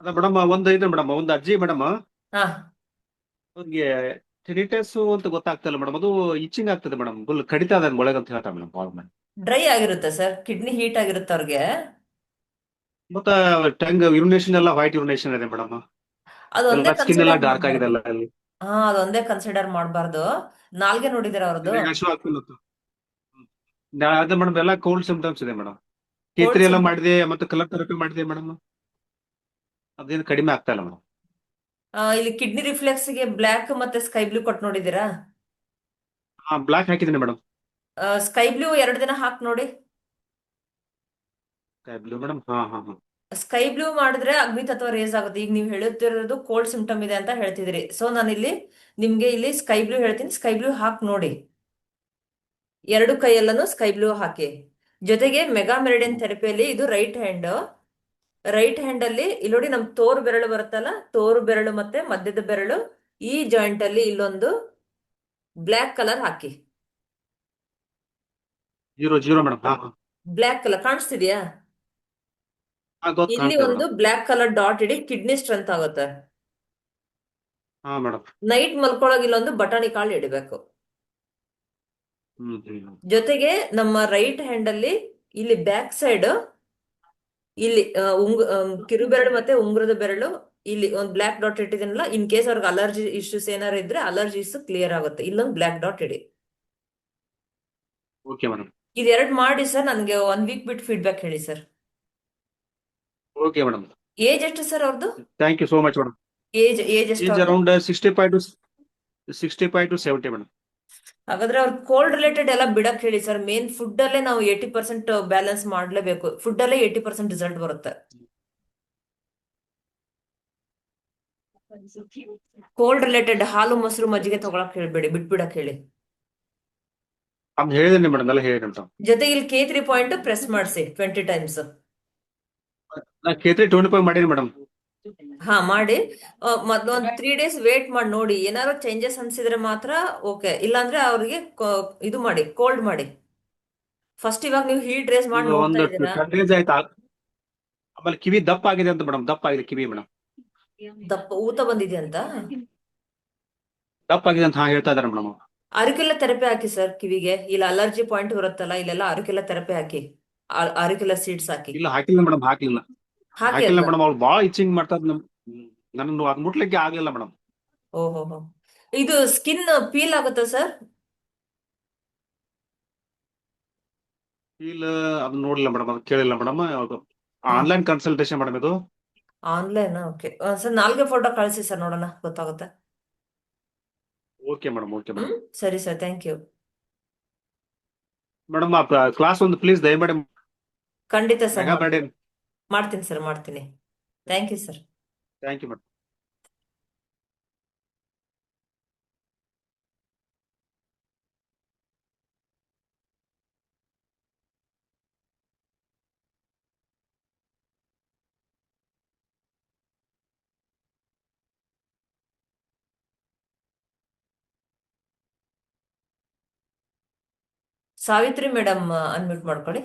ಅದ ಮೇಡಮ್, ಒಂದು ಇದೆ ಮೇಡಮ್, ಒಂದು ಅಜ್ಜಿ ಮೇಡಮ್, ಹಾ ಅವ್ರಿಗೆ ಟೆನಿಟಸ್ ಅಂತ ಗೊತ್ತಾಗ್ತಿಲ್ಲ ಮೇಡಮ್, ಅದು ಇಚ್ಚಿಂಗ್ ಆಗ್ತದೆ ಮೇಡಮ್, ಫುಲ್ ಕಡಿತಾ ಇದೆ ಒಳಗೆ ಅಂತ ಹೇಳ್ತಾರೆ ಮೇಡಮ್ ಕಾಲ್ ಮಾಡಿ. ಡ್ರೈ ಆಗಿರುತ್ತೆ ಸರ್, ಕಿಡ್ನಿ ಹೀಟ್ ಆಗಿರುತ್ತೆ ಅವ್ರಿಗೆ. ಮತ್ತೆ ಟಂಗ್ ಯೂರಿನೇಷನ್ ಎಲ್ಲ ವೈಟ್ ಯೂರಿನೇಷನ್ ಇದೆ ಮೇಡಮ್, ಅದೊಂದೇ ಎಲ್ಲ ಸ್ಕಿನ್ ಎಲ್ಲ ಕನ್ಸಿಡರ್ ಡಾರ್ಕ್ ಆಗಿದೆ ಮಾಡಬಾರ್ದು. ಎಲ್ಲ ಅಲ್ಲಿ. ಅದೊಂದೇ ಕನ್ಸಿಡರ್ ಮಾಡಬಾರ್ದು. ನಾಲ್ಗೆ ನೋಡಿದಿರ ಅವ್ರದ್ದು? ನನಗೆ ಹಶು ಆಗ್ತಿಲ್ಲ. ಅದೇ ಮೇಡಮ್, ಎಲ್ಲ ಕೋಲ್ಡ್ ಸಿಂಪ್ಟಮ್ಸ್ ಇದೆ ಮೇಡಮ್. ಕೋಲ್ಡ್ ಕೇಸರಿ ಎಲ್ಲ ಸಿಂಪ್ಟಮ್. ಮಾಡಿದೆ, ಮತ್ತೆ ಕಲರ್ ಥೆರಪಿ ಮಾಡಿದೆ ಮೇಡಮ್, ಅದೇನು ಕಡಿಮೆ ಆಗ್ತಾ ಇಲ್ಲ ಮೇಡಮ್. ಇಲ್ಲಿ ಕಿಡ್ನಿ ರಿಫ್ಲೆಕ್ಸ್ ಗೆ ಬ್ಲ್ಯಾಕ್ ಮತ್ತೆ ಸ್ಕೈ ಬ್ಲೂ ಕೊಟ್ಟು ನೋಡಿದಿರಾ? ಬ್ಲಾಕ್ ಹಾಕಿದ್ದೀನಿ ಮೇಡಮ್. ಸ್ಕೈ ಬ್ಲೂ 2 ದಿನ ಹಾಕಿ ನೋಡಿ. ಬ್ಲೂ ಮೇಡಮ್, ಹಾ ಹಾ ಹಾ. ಸ್ಕೈ ಬ್ಲೂ ಮಾಡಿದ್ರೆ ಅಗ್ನಿ ತತ್ವ ರೇಸ್ ಆಗುತ್ತೆ. ಈಗ ನೀವು ಹೇಳುತ್ತಿರೋದು ಕೋಲ್ಡ್ ಸಿಂಪ್ಟಮ್ ಇದೆ ಅಂತ ಹೇಳ್ತಿದ್ರಿ. ಸೊ ನಾನು ನಿಮ್ಗೆ ಇಲ್ಲಿ ಸ್ಕೈ ಬ್ಲೂ ಹೇಳ್ತೀನಿ, ಸ್ಕೈ ಬ್ಲೂ ಹಾಕಿ ನೋಡಿ. 2 ಕೈಯಲ್ಲೂ ಸ್ಕೈ ಬ್ಲೂ ಹಾಕಿ. ಜೊತೆಗೆ ಮೆಗಾ ಮೆರಿಡಿಯನ್ ಥೆರಪಿಯಲ್ಲಿ ಇದು ರೈಟ್ ಹ್ಯಾಂಡ್ ಅಲ್ಲಿ ಇಲ್ಲಿ ನೋಡಿ, ನಮ್ ತೋರು ಬೆರಳು ಬರುತ್ತಲ್ಲ, ತೋರು ಬೆರಳು ಮತ್ತೆ ಮಧ್ಯದ ಬೆರಳು, ಈ ಜಾಯಿಂಟ್ ಅಲ್ಲಿ ಇಲ್ಲೊಂದು ಬ್ಲ್ಯಾಕ್ ಕಲರ್ ಹಾಕಿ. 0 ಮೇಡಮ್, ಹಾ ಹಾ. ಬ್ಲ್ಯಾಕ್ ಕಲರ್ ಕಾಣಿಸ್ತಿದ್ಯಾ? ಗೊತ್ತು ಇಲ್ಲಿ ಕಾಣ್ತದೆ ಒಂದು ಮೇಡಮ್. ಬ್ಲ್ಯಾಕ್ ಕಲರ್ ಡಾಟ್ ಇಡಿ, ಕಿಡ್ನಿ ಸ್ಟ್ರೆಂತ್ ಆಗುತ್ತೆ. ಹಾ ಮೇಡಮ್. ನೈಟ್ ಮಲ್ಕೊಳಗ್ ಇಲ್ಲೊಂದು ಬಟಾಣಿ ಕಾಳು ಇಡಬೇಕು. ಜೊತೆಗೆ ನಮ್ಮ ರೈಟ್ ಹ್ಯಾಂಡ್ ಅಲ್ಲಿ ಇಲ್ಲಿ ಬ್ಯಾಕ್ ಸೈಡ್ ಇಲ್ಲಿ ಕಿರುಬೆರಳು ಮತ್ತೆ ಉಂಗುರದ ಬೆರಳು ಇಲ್ಲಿ ಒಂದು ಬ್ಲ್ಯಾಕ್ ಡಾಟ್ ಇಟ್ಟಿದ್ದೀನಲ್ಲ, ಇನ್ ಕೇಸ್ ಅವ್ರಿಗೆ ಅಲರ್ಜಿ ಇಶ್ಯೂಸ್ ಏನಾರು ಇದ್ರೆ ಅಲರ್ಜೀಸ್ ಕ್ಲಿಯರ್ ಆಗುತ್ತೆ. ಇಲ್ಲೊಂದು ಬ್ಲ್ಯಾಕ್ ಡಾಟ್ ಇಡಿ. Okay madam. ಇದೆರಡು ಮಾಡಿ ಸರ್, ನನಗೆ 1 ವೀಕ್ ಬಿಟ್ಟು ಫೀಡ್ಬ್ಯಾಕ್ ಹೇಳಿ ಸರ್. Okay madam. ಏಜ್ ಎಷ್ಟು ಸರ್ ಅವ್ರದ್ದು? Thank you so much madam. Age ಎಷ್ಟು ಈಸ್ ಅವ್ರದ್ದು? ಅರೌಂಡ್ 65 to 70 ಮೇಡಮ್. ಹಾಗಾದ್ರೆ ಅವ್ರು ಕೋಲ್ಡ್ ರಿಲೇಟೆಡ್ ಎಲ್ಲ ಬಿಡಕ್ ಹೇಳಿ ಸರ್. ಮೇನ್ ಫುಡ್ ಅಲ್ಲೇ ನಾವು 80% ಬ್ಯಾಲೆನ್ಸ್ ಮಾಡ್ಲೇಬೇಕು. ಫುಡ್ ಅಲ್ಲೇ 80% ರಿಸಲ್ಟ್ ಬರುತ್ತೆ. ಕೋಲ್ಡ್ ರಿಲೇಟೆಡ್ ಹಾಲು ಮೊಸರು ಮಜ್ಜಿಗೆ ತಗೊಳಕ್ ಹೇಳ್ಬೇಡಿ, ಬಿಟ್ಬಿಡಕ್ ಹೇಳಿ. ಅದು ಹೇಳಿದ್ದೀನಿ ಮೇಡಮ್, ಎಲ್ಲ ಹೇಳಿದ್ದೀನಿ ಮೇಡಮ್. ಜೊತೆಗೆ ಇಲ್ಲಿ K3 ಪಾಯಿಂಟ್ ಪ್ರೆಸ್ ಮಾಡಿಸಿ 20 ಟೈಮ್ಸ್. ನಾ ಕೇತ್ರಿ 25 ಮಾಡೀನಿ ಮೇಡಮ್. ಹಾ ಮಾಡಿ. ಮೊದ್ಲು ಒಂದು 3 days ವೇಟ್ ಮಾಡಿ ನೋಡಿ. ಏನಾದ್ರು ಚೇಂಜಸ್ ಅನ್ಸಿದ್ರೆ ಮಾತ್ರ ಓಕೆ, ಇಲ್ಲಾಂದ್ರೆ ಅವ್ರಿಗೆ ಇದು ಮಾಡಿ, ಕೋಲ್ಡ್ ಮಾಡಿ. ಫಸ್ಟ್ ಇವಾಗ ನೀವು ಹೀಟ್ ರೇಸ್ ಮಾಡಿ ಈಗ ನೋಡ್ತಾ ಒಂದು ಇದ್ದೀರಾ? 10 days ಆಯ್ತಾ. ಆಮೇಲೆ ಕಿವಿ ದಪ್ಪ ಆಗಿದೆ ಅಂತ ಮೇಡಮ್, ದಪ್ಪ ಆಗಿದೆ ಕಿವಿ ಮೇಡಮ್. ದಪ್ಪ ಊತ ಬಂದಿದೆ ಅಂತ? ದಪ್ಪ ಆಗಿದೆ ಅಂತ ಹೇಳ್ತಾ ಇದಾರೆ ಮೇಡಮ್. ಅರಿಕೆಲ್ಲ ಥೆರಪಿ ಹಾಕಿ ಸರ್ ಕಿವಿಗೆ. ಇಲ್ಲ ಅಲರ್ಜಿ ಪಾಯಿಂಟ್ ಬರುತ್ತಲ್ಲ, ಇಲ್ಲೆಲ್ಲ ಅರಿಕೆಲ್ಲ ಥೆರಪಿ ಹಾಕಿ. ಅರಿಕೆಲ್ಲ ಸೀಡ್ಸ್ ಹಾಕಿ. ಇಲ್ಲ ಹಾಕಿಲ್ಲ ಮೇಡಮ್, ಹಾಕ್ಲಿಲ್ಲ ಹಾಕಿ ಹಾಕಿಲ್ಲ ಅದ್ನ. ಮೇಡಮ್. ಅವ್ಳು ಭಾಳ ಇಚ್ಚಿಂಗ್ ಮಾಡ್ತಾರೆ ನಮ್. ನಾನು ಅದ್ ಮುಟ್ಲಿಕ್ಕೆ ಆಗ್ಲಿಲ್ಲ ಮೇಡಮ್. ಓಹೋ. ಇದು ಸ್ಕಿನ್ ಪೀಲ್ ಆಗುತ್ತಾ ಸರ್? ಫೀಲ್ ಅದನ್ನ ನೋಡಿಲ್ಲ ಮೇಡಮ್, ಅದು ಕೇಳಿಲ್ಲ ಮೇಡಮ್. ಆನ್ಲೈನ್ ಕನ್ಸಲ್ಟೇಷನ್ ಮೇಡಮ್ ಇದು. Online, okay sir. ನಾಲ್ಗೆ ಫೋಟೋ ಕಳಿಸಿ ಸರ್, ನೋಡೋಣ ಗೊತ್ತಾಗುತ್ತೆ. Okay madam, okay madam. ಸರಿ sir, thank you. Madam class ಒಂದು ಪ್ಲೀಸ್ ದಯಮಾಡಿ ಖಂಡಿತ ಸರ್, ಮೆಗಾ ಬರ್ಡೇ. ಮಾಡ್ತೀನಿ ಸರ್, ಮಾಡ್ತೀನಿ. Thank you sir. Thank you madam. Savitri madam, unmute ಮಾಡ್ಕೊಳ್ಳಿ.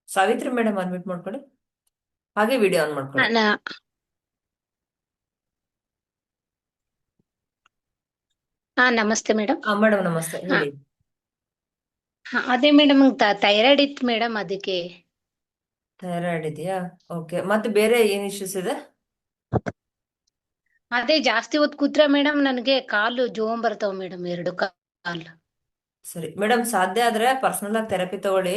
ಸಾವಿತ್ರಿ ಮೇಡಮ್, ಅನ್ಮ್ಯೂಟ್ ಮಾಡ್ಕೊಳ್ಳಿ. ಹಾಗೆ ವಿಡಿಯೋ ಆನ್ ಮಾಡ್ಕೊಳ್ಳಿ. ನಮಸ್ತೆ ಮೇಡಮ್. ಮೇಡಮ್ ನಮಸ್ತೆ, ಹೇಳಿ. ಅದೇ ಮೇಡಮ್ ಥೈರಾಯ್ಡ್ ಇತ್ತು ಮೇಡಮ್, ಅದಕ್ಕೆ. ಥೈರಾಯ್ಡ್ ಇದೆಯಾ? ಓಕೆ. ಮತ್ತೆ ಬೇರೆ ಏನ್ ಇಶ್ಯೂಸ್ ಇದೆ? ಅದೇ ಜಾಸ್ತಿ ಹೊತ್ತು ಕೂತ್ರೆ ಮೇಡಮ್ ನನಗೆ ಕಾಲು ಜೋಮ್ ಬರ್ತಾವ ಮೇಡಮ್, 2 ಕಾಲು. ಸರಿ ಮೇಡಮ್, ಸಾಧ್ಯ ಆದ್ರೆ ಪರ್ಸನಲ್ ಆಗಿ ಥೆರಪಿ ತಗೊಳ್ಳಿ.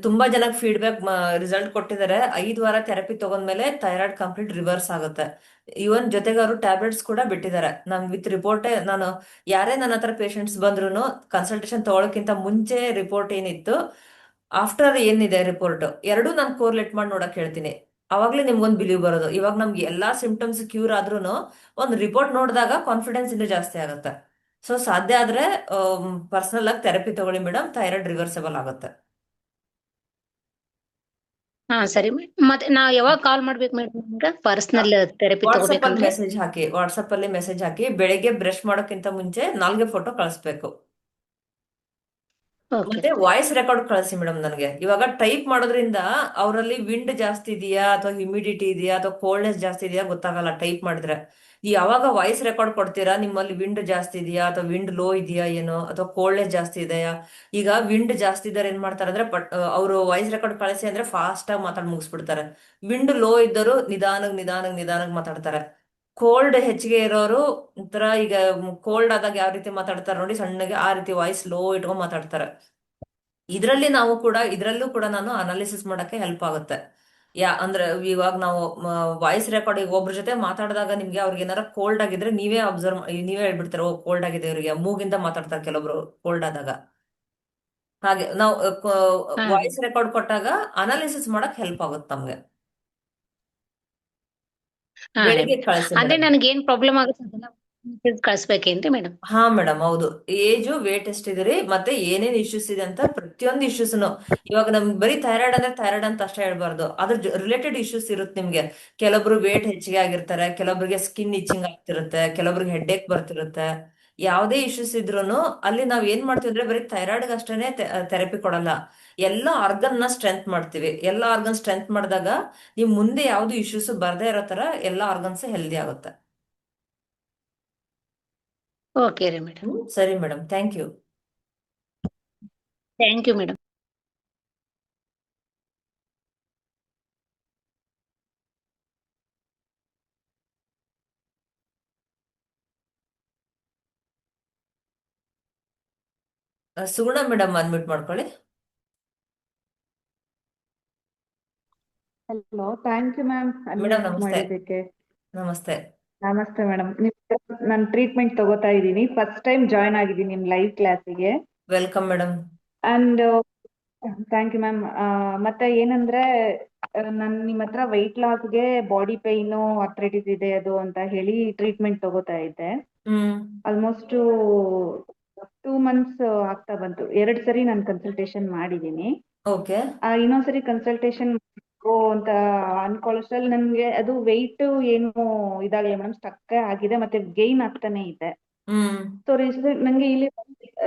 ತುಂಬಾ ಜನಕ್ಕೆ ಫೀಡ್ಬ್ಯಾಕ್ ರಿಸಲ್ಟ್ ಕೊಟ್ಟಿದ್ದಾರೆ. 5 ವಾರ ಥೆರಪಿ ತಗೊಂಡ್ಮೇಲೆ ಥೈರಾಯ್ಡ್ ಕಂಪ್ಲೀಟ್ ರಿವರ್ಸ್ ಆಗುತ್ತೆ. ಇವನ್ ಜೊತೆಗೆ ಅವರು ಟ್ಯಾಬ್ಲೆಟ್ಸ್ ಕೂಡ ಬಿಟ್ಟಿದ್ದಾರೆ. ನಮ್ ವಿತ್ ರಿಪೋರ್ಟೇ, ನಾನು ಯಾರೇ ನನ್ನ ಹತ್ರ ಪೇಷಂಟ್ಸ್ ಬಂದ್ರು ಕನ್ಸಲ್ಟೇಷನ್ ತಗೊಳಕ್ಕಿಂತ ಮುಂಚೆ ರಿಪೋರ್ಟ್ ಏನಿತ್ತು, ಆಫ್ಟರ್ ಏನಿದೆ ರಿಪೋರ್ಟ್, ಎರಡೂ ನಾನು ಕೋರ್ಲೆಟ್ ಮಾಡಿ ನೋಡಕ್ ಹೇಳ್ತೀನಿ. ಅವಾಗ್ಲೇ ನಿಮ್ಗೊಂದು ಬಿಲೀವ್ ಬರೋದು. ಇವಾಗ ನಮ್ಗೆ ಎಲ್ಲಾ ಸಿಂಪ್ಟಮ್ಸ್ ಕ್ಯೂರ್ ಆದ್ರೂನು ಒಂದು ರಿಪೋರ್ಟ್ ನೋಡಿದಾಗ ಕಾನ್ಫಿಡೆನ್ಸ್ ಇನ್ನೂ ಜಾಸ್ತಿ ಆಗುತ್ತೆ. ಸೊ ಸಾಧ್ಯ ಆದ್ರೆ ಪರ್ಸನಲ್ ಆಗಿ ಥೆರಪಿ ತಗೊಳ್ಳಿ ಮೇಡಮ್, ಥೈರಾಯ್ಡ್ ರಿವರ್ಸಬಲ್ ಆಗುತ್ತೆ. ಸರಿ ಮೇಡಮ್. ಮತ್ತೆ ನಾ ಯಾವಾಗ ಕಾಲ್ ಮಾಡ್ಬೇಕು ಮೇಡಮ್ ಪರ್ಸನಲ್ ಥೆರಪಿ ವಾಟ್ಸಪ್ ಅಲ್ಲಿ ತಗೋಬೇಕಂದ್ರೆ? ಮೆಸೇಜ್ ಹಾಕಿ, ವಾಟ್ಸಪ್ ಅಲ್ಲಿ ಮೆಸೇಜ್ ಹಾಕಿ. ಬೆಳಿಗ್ಗೆ ಬ್ರಷ್ ಮಾಡೋಕ್ಕಿಂತ ಮುಂಚೆ 4 ಫೋಟೋ ಕಳಿಸ್ಬೇಕು. ಓಕೆ. ಮತ್ತೆ ವಾಯ್ಸ್ ರೆಕಾರ್ಡ್ ಕಳಿಸಿ ಮೇಡಮ್ ನನಗೆ. ಇವಾಗ ಟೈಪ್ ಮಾಡೋದ್ರಿಂದ ಅವರಲ್ಲಿ ವಿಂಡ್ ಜಾಸ್ತಿ ಇದೆಯಾ ಅಥವಾ ಹ್ಯುಮಿಡಿಟಿ ಇದೆಯಾ ಅಥವಾ ಕೋಲ್ಡ್ನೆಸ್ ಜಾಸ್ತಿ ಇದೆಯಾ ಗೊತ್ತಾಗಲ್ಲ ಟೈಪ್ ಮಾಡಿದ್ರೆ. ಯಾವಾಗ ವಾಯ್ಸ್ ರೆಕಾರ್ಡ್ ಕೊಡ್ತೀರಾ, ನಿಮ್ಮಲ್ಲಿ ವಿಂಡ್ ಜಾಸ್ತಿ ಇದೆಯಾ ಅಥವಾ ವಿಂಡ್ ಲೋ ಇದೆಯಾ ಏನೋ, ಅಥವಾ ಕೋಲ್ಡ್ನೆಸ್ ಜಾಸ್ತಿ ಇದೆಯಾ. ಈಗ ವಿಂಡ್ ಜಾಸ್ತಿ ಇದ್ದಾರೆ ಏನ್ ಮಾಡ್ತಾರೆ ಅಂದ್ರೆ, ಅವರು ವಾಯ್ಸ್ ರೆಕಾರ್ಡ್ ಕಳಿಸಿ ಅಂದ್ರೆ ಫಾಸ್ಟ್ ಆಗಿ ಮಾತಾಡಿ ಮುಗಿಸ್ಬಿಡ್ತಾರೆ. ವಿಂಡ್ ಲೋ ಇದ್ದರು ನಿಧಾನಕ್ ಮಾತಾಡ್ತಾರೆ. ಕೋಲ್ಡ್ ಹೆಚ್ಚಿಗೆ ಇರೋರು ಒಂಥರ, ಈಗ ಕೋಲ್ಡ್ ಆದಾಗ ಯಾವ ರೀತಿ ಮಾತಾಡ್ತಾರೆ ನೋಡಿ ಸಣ್ಣಗೆ, ಆ ರೀತಿ ವಾಯ್ಸ್ ಲೋ ಇಟ್ಕೊಂಡ್ ಮಾತಾಡ್ತಾರೆ. ಇದ್ರಲ್ಲೂ ಕೂಡ ನಾನು ಅನಾಲಿಸಿಸ್ ಮಾಡಕ್ಕೆ ಹೆಲ್ಪ್ ಆಗುತ್ತೆ. ಅಂದ್ರೆ ಇವಾಗ ನಾವು ವಾಯ್ಸ್ ರೆಕಾರ್ಡಿಂಗ್ ಒಬ್ರ ಜೊತೆ ಮಾತಾಡಿದಾಗ ನಿಮ್ಗೆ ಅವ್ರಿಗೆ ಏನಾರ ಕೋಲ್ಡ್ ಆಗಿದ್ರೆ ನೀವೇ ಹೇಳ್ಬಿಡ್ತಾರೆ, ಓ ಕೋಲ್ಡ್ ಆಗಿದೆ ಇವರಿಗೆ, ಮೂಗಿಂದ ಮಾತಾಡ್ತಾರೆ ಕೆಲವೊಬ್ರು ಕೋಲ್ಡ್ ಆದಾಗ. ಹಾಗೆ ನಾವು ವಾಯ್ಸ್ ರೆಕಾರ್ಡ್ ಕೊಟ್ಟಾಗ ಅನಾಲಿಸಿಸ್ ಮಾಡಕ್ ಹೆಲ್ಪ್ ಆಗುತ್ತೆ ನಮ್ಗೆ. ಬೆಳಿಗ್ಗೆ ಕಳಿಸಿ ಅದೇ ಮೇಡಮ್. ನನಗೆ ಏನ್ ಪ್ರಾಬ್ಲಮ್ ಆಗುತ್ತೆ ಅದನ್ನ ಕಳ್ಸ್ಬೇಕೇನ್ರಿ ಮೇಡಮ್? ಹಾ ಮೇಡಮ್, ಹೌದು. ಏಜು, ವೇಟ್ ಎಷ್ಟಿದಿರಿ, ಮತ್ತೆ ಏನೇನ್ ಇಶ್ಯೂಸ್ ಇದೆ ಅಂತ ಪ್ರತಿಯೊಂದು ಇಶ್ಯೂಸ್ನು. ಇವಾಗ ನಮ್ಗೆ ಬರೀ ಥೈರಾಯ್ಡ್ ಅಂದ್ರೆ ಥೈರಾಯ್ಡ್ ಅಂತ ಅಷ್ಟೇ ಹೇಳ್ಬಾರ್ದು, ಅದ್ರ ರಿಲೇಟೆಡ್ ಇಶ್ಯೂಸ್ ಇರುತ್ತೆ ನಿಮ್ಗೆ. ಕೆಲವೊಬ್ರು ವೇಟ್ ಹೆಚ್ಚಿಗೆ ಆಗಿರ್ತಾರೆ, ಕೆಲವೊಬ್ರಿಗೆ ಸ್ಕಿನ್ ಇಚಿಂಗ್ ಆಗ್ತಿರುತ್ತೆ, ಕೆಲವೊಬ್ರಿಗೆ ಹೆಡ್ಏಕ್ ಬರ್ತಿರುತ್ತೆ. ಯಾವುದೇ ಇಶ್ಯೂಸ್ ಇದ್ರೂನು ಅಲ್ಲಿ ನಾವ್ ಏನ್ ಮಾಡ್ತೀವಿ ಅಂದ್ರೆ, ಬರೀ ಥೈರಾಯ್ಡ್ ಅಷ್ಟೇನೆ ಥೆರಪಿ ಕೊಡಲ್ಲ, ಎಲ್ಲಾ ಆರ್ಗನ್ ನ ಸ್ಟ್ರೆಂತ್ ಮಾಡ್ತೀವಿ. ಎಲ್ಲಾ ಆರ್ಗನ್ ಸ್ಟ್ರೆಂತ್ ಮಾಡಿದಾಗ ನೀವು ಮುಂದೆ ಯಾವ್ದು ಇಶ್ಯೂಸ್ ಬರ್ದೇ ಇರೋ ತರ ಎಲ್ಲಾ ಆರ್ಗನ್ಸ್ ಹೆಲ್ದಿ ಆಗುತ್ತೆ. ಓಕೆ ರೀ ಮೇಡಮ್. ಸರಿ madam, thank you. Thank you madam. Suguna madam, unmute ಮಾಡ್ಕೊಳ್ಳಿ. Hello, thank you ma'am madam unmute ನಮಸ್ತೆ. ಮಾಡಿದ್ದಕ್ಕೆ. ನಮಸ್ತೆ. ನಮಸ್ತೆ ಮೇಡಮ್. ನಾನು ಟ್ರೀಟ್ಮೆಂಟ್ ತಗೋತಾ ಇದ್ದೀನಿ. ಫಸ್ಟ್ ಟೈಮ್ ಜಾಯ್ನ್ ಆಗಿದ್ದೀನಿ ನಿಮ್ ಲೈವ್ ಕ್ಲಾಸಿಗೆ. Welcome madam. And thank you ma'am. ಮತ್ತೆ ಏನಂದ್ರೆ, ನಾನು ನಿಮ್ಮ ಹತ್ರ ವೆಯ್ಟ್ ಲಾಸ್ಗೆ ಬಾಡಿ ಪೈನು ಅರ್ಥ್ರೈಟಿಸ್ ಇದೆ ಅದು ಅಂತ ಹೇಳಿ ಟ್ರೀಟ್ಮೆಂಟ್ ತಗೋತಾ ಇದ್ದೆ. ಆಲ್ಮೋಸ್ಟ್ 2 ಮಂತ್ಸ್ ಆಗ್ತಾ ಬಂತು. 2 ಸರಿ ನಾನು ಕನ್ಸಲ್ಟೇಷನ್ ಮಾಡಿದ್ದೀನಿ. ಓಕೆ. ಇನ್ನೊಂದ್ಸರಿ ಕನ್ಸಲ್ಟೇಷನ್ ಅಂತ ಅನ್ಕೊಳ್ಳೋಷ್ಟ್ರಲ್ಲಿ ನನ್ಗೆ ಅದು ವೆಯ್ಟ್ ಏನು ಇದಾಗಲಿಲ್ಲ ಮೇಡಮ್, ಸ್ಟಕ್ ಆಗಿದೆ, ಮತ್ತೆ ಗೈನ್ ಆಗ್ತಾನೆ ಇದೆ. ಸೊ ನಂಗೆ ಇಲ್ಲಿ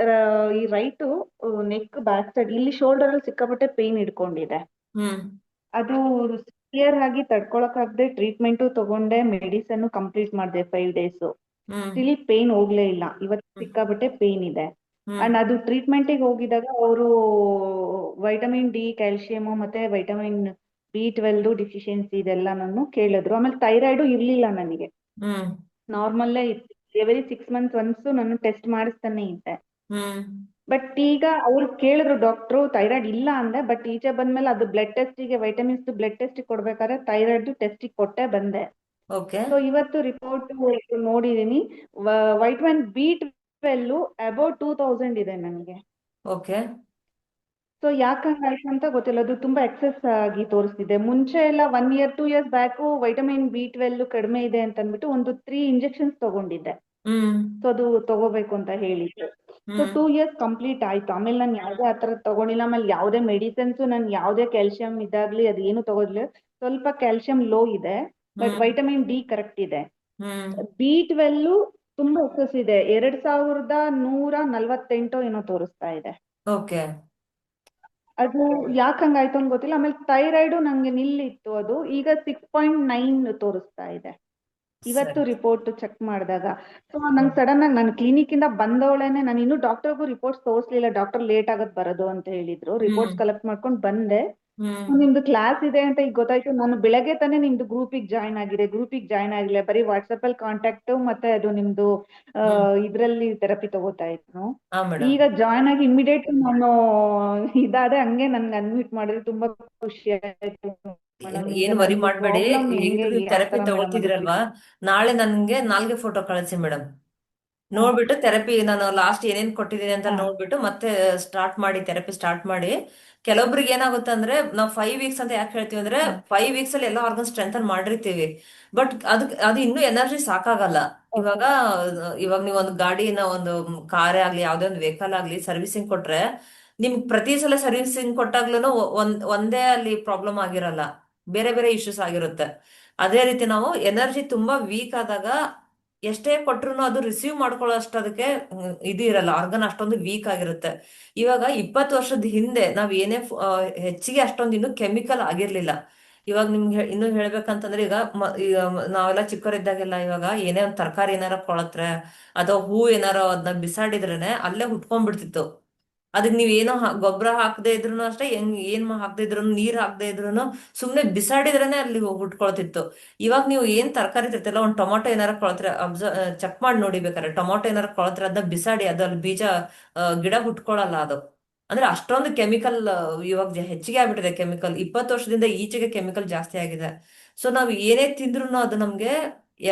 ಈ ರೈಟು ನೆಕ್ ಬ್ಯಾಕ್ ಸೈಡ್ ಇಲ್ಲಿ ಶೋಲ್ಡರ್ ಅಲ್ಲಿ ಸಿಕ್ಕಾಪಟ್ಟೆ ಪೇನ್ ಇಟ್ಕೊಂಡಿದೆ. ಅದು ಕ್ಲಿಯರ್ ಆಗಿ ತಡ್ಕೊಳಕ್ಕಾಗದೆ ಟ್ರೀಟ್ಮೆಂಟು ತಗೊಂಡೆ, ಮೆಡಿಸನ್ ಕಂಪ್ಲೀಟ್ ಮಾಡಿದೆ 5 days. ಹ್ಮ್ ಸ್ಟಿಲ್ ಪೇನ್ ಹೋಗ್ಲೇ ಇಲ್ಲ. ಇವತ್ತು ಹ್ಮ್ ಸಿಕ್ಕಾಬಟ್ಟೆ ಪೇನ್ ಇದೆ. ಹ್ಮ್ ಅಂಡ್ ಅದು ಟ್ರೀಟ್ಮೆಂಟಿಗೆ ಹೋಗಿದಾಗ ಅವರು ವೈಟಮಿನ್ ಡಿ, ಕ್ಯಾಲ್ಸಿಯಂ ಮತ್ತೆ ವೈಟಮಿನ್ B12 ಡಿಫಿಷಿಯನ್ಸಿ ಇದೆಲ್ಲನೂ ಕೇಳಿದ್ರು. ಆಮೇಲೆ ಥೈರಾಯ್ಡು ಇರ್ಲಿಲ್ಲ ನನಗೆ, ಹ್ಮ್ ನಾರ್ಮಲ್ಲೇ ಇತ್ತು. ಎವ್ರಿ 6 ಮಂತ್ಸ್ ಒನ್ಸ್ ನಾನು ಟೆಸ್ಟ್ ಮಾಡಿಸ್ತಾನೆ ಇದ್ದೆ. ಹ್ಮ್ ಬಟ್ ಈಗ ಅವ್ರು ಕೇಳಿದ್ರು ಡಾಕ್ಟ್ರು, ಥೈರಾಯ್ಡ್ ಇಲ್ಲ ಅಂದೆ. ಬಟ್ ಈಚೆ ಬಂದ್ಮೇಲೆ ಅದು ಬ್ಲಡ್ ಟೆಸ್ಟಿಗೆ, ವೈಟಮಿನ್ಸ್ ಬ್ಲಡ್ ಟೆಸ್ಟಿಗೆ ಕೊಡ್ಬೇಕಾದ್ರೆ ಥೈರಾಯ್ಡ್ ಟೆಸ್ಟಿಗೆ ಕೊಟ್ಟೆ ಬಂದೆ. ಓಕೆ ಸೊ ಇವತ್ತು ರಿಪೋರ್ಟ್ ನೋಡಿದೀನಿ, ವೈಟಮಿನ್ B12 ಅಬೌವ್ 2000 ಇದೆ ನನಗೆ. ಓಕೆ ಸೊ ಯಾಕಂಗಾಯ್ತು ಅಂತ ಗೊತ್ತಿಲ್ಲ, ಅದು ತುಂಬಾ ಎಕ್ಸೆಸ್ ಆಗಿ ತೋರಿಸ್ತಿದೆ. ಮುಂಚೆ ಎಲ್ಲ 1 year 2 years back vitamin B12 ಕಡಿಮೆ ಇದೆ ಅಂತ ಅಂದ್ಬಿಟ್ಟು ಒಂದು 3 ಇಂಜೆಕ್ಷನ್ಸ್ ತಗೊಂಡಿದ್ದೆ. ಹ್ಮ್ ಸೊ ಅದು ತಗೋಬೇಕು ಅಂತ ಹೇಳಿದ್ರು. ಸೊ ಹ್ಮ್ 2 years ಕಂಪ್ಲೀಟ್ ಆಯ್ತು. ಆಮೇಲೆ ನಾನು ಯಾವುದೇ ಆ ಥರ ತಗೊಂಡಿಲ್ಲ. ಆಮೇಲೆ ಯಾವುದೇ ಮೆಡಿಸಿನ್ಸ್, ನಾನು ಯಾವುದೇ ಕ್ಯಾಲ್ಸಿಯಂ ಇದಾಗ್ಲಿ ಅದೇನು ತಗೋದಿಲ್ಲ. ಸ್ವಲ್ಪ ಕ್ಯಾಲ್ಸಿಯಂ ಲೋ ಇದೆ, but hmm vitamin D correct ಇದೆ. ಹ್ಮ್ B12 ತುಂಬಾ ಎಕ್ಸಸ್ ಇದೆ, 2148 ಏನೋ ತೋರಿಸ್ತಾ ಇದೆ. ಓಕೆ ಅದು ಯಾಕಂಗಾಯ್ತು ಅಂತ ಗೊತ್ತಿಲ್ಲ. ಆಮೇಲೆ ಥೈರಾಯ್ಡು ನಂಗೆ ನಿಲ್ಲಿತ್ತು, ಅದು ಈಗ 6.9 ತೋರಿಸ್ತಾ ಇದೆ ಇವತ್ತು ಸರಿ ರಿಪೋರ್ಟ್ ಚೆಕ್ ಮಾಡಿದಾಗ. ಸೊ ನಂಗೆ ಸಡನ್ ಆಗಿ ನಾನು ಕ್ಲಿನಿಕ್ ಇಂದ ಬಂದವಳೇನೆ, ನಾನು ಇನ್ನೂ ಡಾಕ್ಟರ್ಗೂ ರಿಪೋರ್ಟ್ಸ್ ತೋರಿಸ್ಲಿಲ್ಲ. ಡಾಕ್ಟರ್ ಲೇಟ್ ಆಗತ್ ಬರೋದು ಅಂತ ಹೇಳಿದ್ರು. ಹ್ಮ್ ರಿಪೋರ್ಟ್ಸ್ ಕಲೆಕ್ಟ್ ಮಾಡ್ಕೊಂಡು ಬಂದೆ. ಹ್ಮ್ ನಿಮ್ದು ಕ್ಲಾಸ್ ಇದೆ ಅಂತ ಈಗ ಗೊತ್ತಾಯ್ತು. ನಾನು ಬೆಳಗ್ಗೆ ತಾನೇ ನಿಮ್ದು ಗ್ರೂಪಿಗೆ ಜಾಯ್ನ್ ಆಗಿದೆ. ಗ್ರೂಪಿಗೆ ಜಾಯ್ನ್ ಆಗಿಲ್ಲ, ಬರೀ ವಾಟ್ಸಪ್ ಅಲ್ಲಿ ಕಾಂಟ್ಯಾಕ್ಟ್ ಮತ್ತೆ ಅದು ನಿಮ್ದು ಹ್ಮ್ ಇದ್ರಲ್ಲಿ ಥೆರಪಿ ತಗೋತಾ ಇದ್ನು. ಹಾ ಮೇಡಮ್ ಈಗ ಜಾಯ್ನ್ ಆಗಿ ಇಮಿಡಿಯೇಟ್ ನಾನು ಇದಾದೆ, ಹಂಗೆ ನನ್ಗೆ ಅನ್ಮ್ಯೂಟ್ ಮಾಡಿದ್ರೆ ತುಂಬಾ ಖುಷಿ ಆಯ್ತು ಮೇಡಮ್. ಈಗ ಏನು ವರಿ ನಂದು ಮಾಡ್ಬೇಡಿ. ಪ್ರಾಬ್ಲಮ್ ಹೆಂಗೆ, ಹೆಂಗಿದ್ರು ನೀವು ಯಾವ ಥೆರಪಿ ತರ ಮೇಡಮ್ ಅದು ತಗೊಳ್ತಿದ್ರಲ್ವಾ, ನಾಳೆ ನನ್ಗೆ ನಾಲ್ಗೆ ಫೋಟೋ ಕಳಿಸಿ ಮೇಡಮ್. ನೋಡ್ಬಿಟ್ಟು ಥೆರಪಿ ನಾನು ಲಾಸ್ಟ್ ಏನೇನ್ ಕೊಟ್ಟಿದ್ದೀನಿ ಅಂತ ಹಾ ನೋಡ್ಬಿಟ್ಟು ಮತ್ತೆ ಸ್ಟಾರ್ಟ್ ಮಾಡಿ, ಥೆರಪಿ ಸ್ಟಾರ್ಟ್ ಮಾಡಿ. ಕೆಲವೊಬ್ರಿಗೆ ಏನಾಗುತ್ತೆ ಅಂದ್ರೆ, ನಾವು 5 weeks ಅಂತ ಯಾಕೆ ಹೇಳ್ತೀವಿ ಅಂದ್ರೆ, ಹಾ 5 weeks ಅಲ್ಲಿ ಎಲ್ಲ ಆರ್ಗನ್ ಸ್ಟ್ರೆಂಥನ್ ಮಾಡಿರ್ತೀವಿ. ಬಟ್ ಅದು ಇನ್ನೂ ಎನರ್ಜಿ ಸಾಕಾಗಲ್ಲ. ಓಕೆ. ಇವಾಗ ನೀವು ಒಂದು ಗಾಡಿನ, ಒಂದು ಕಾರೇ ಆಗ್ಲಿ, ಯಾವ್ದೇ ಒಂದು ವೆಹಿಕಲ್ ಆಗ್ಲಿ ಸರ್ವಿಸಿಂಗ್ ಕೊಟ್ರೆ, ನಿಮ್ಗೆ ಪ್ರತಿ ಸಲ ಸರ್ವಿಸಿಂಗ್ ಕೊಟ್ಟಾಗ್ಲೂ ಒಂದೇ ಅಲ್ಲಿ ಪ್ರಾಬ್ಲಮ್ ಆಗಿರಲ್ಲ, ಬೇರೆ ಬೇರೆ ಇಶ್ಯೂಸ್ ಆಗಿರುತ್ತೆ. ಅದೇ ರೀತಿ ನಾವು ಎನರ್ಜಿ ತುಂಬಾ ವೀಕ್ ಆದಾಗ ಎಷ್ಟೇ ಕೊಟ್ರು ಅದು ರಿಸೀವ್ ಮಾಡ್ಕೊಳ್ಳೋ ಅಷ್ಟು ಅದಕ್ಕೆ ಇದು ಇರಲ್ಲ, ಆರ್ಗನ್ ಅಷ್ಟೊಂದು ವೀಕ್ ಆಗಿರುತ್ತೆ. ಇವಾಗ 20 ವರ್ಷದ ಹಿಂದೆ ನಾವ್ ಏನೇ ಹೆಚ್ಚಿಗೆ ಅಷ್ಟೊಂದು ಇನ್ನು ಕೆಮಿಕಲ್ ಆಗಿರ್ಲಿಲ್ಲ. ಇವಾಗ ನಿಮ್ಗೆ ಇನ್ನು ಹೇಳ್ಬೇಕಂತಂದ್ರೆ, ಈಗ ನಾವೆಲ್ಲ ಚಿಕ್ಕವರಿದ್ದಾಗೆಲ್ಲ ಇವಾಗ ಏನೇ ಒಂದು ತರಕಾರಿ ಏನಾರ ಕೊಳತ್ರೆ ಅಥವಾ ಹೂ ಏನಾರ ಅದನ್ನ ಬಿಸಾಡಿದ್ರೇನೆ ಅಲ್ಲೇ ಹುಟ್ಕೊಂಡ್ಬಿಡ್ತಿತ್ತು. ಅದಕ್ಕೆ ನೀವ್ ಏನೋ ಗೊಬ್ಬರ ಹಾಕದೇ ಇದ್ರು ಅಷ್ಟೇ, ಏನ್ ಹಾಕದೇ ಇದ್ರು, ನೀರ್ ಹಾಕದೇ ಇದ್ರು ಸುಮ್ನೆ ಬಿಸಾಡಿದ್ರೇನೆ ಅಲ್ಲಿ ಹುಟ್ಕೊಳ್ತಿತ್ತು. ಇವಾಗ ನೀವು ಏನ್ ತರಕಾರಿ ತಿರ್ತಿಲ್ಲ, ಒಂದ್ ಟೊಮಾಟೊ ಏನಾರ ಕೊಳತ್ರೆ ಚೆಕ್ ಮಾಡಿ ನೋಡಿ ಬೇಕಾದ್ರೆ. ಟೊಮಾಟೊ ಏನಾರ ಕೊಳತ್ರೆ ಅದನ್ನ ಬಿಸಾಡಿ, ಅದ್ರಲ್ಲಿ ಬೀಜ ಗಿಡ ಹುಟ್ಕೊಳಲ್ಲ ಅದು. ಅಂದ್ರೆ ಅಷ್ಟೊಂದು ಕೆಮಿಕಲ್ ಇವಾಗ ಹೆಚ್ಚಿಗೆ ಆಗ್ಬಿಟ್ಟಿದೆ ಕೆಮಿಕಲ್. 20 ವರ್ಷದಿಂದ ಈಚೆಗೆ ಕೆಮಿಕಲ್ ಜಾಸ್ತಿ ಆಗಿದೆ. ಸೊ ನಾವ್ ಏನೇ ತಿಂದ್ರು ಅದು ನಮ್ಗೆ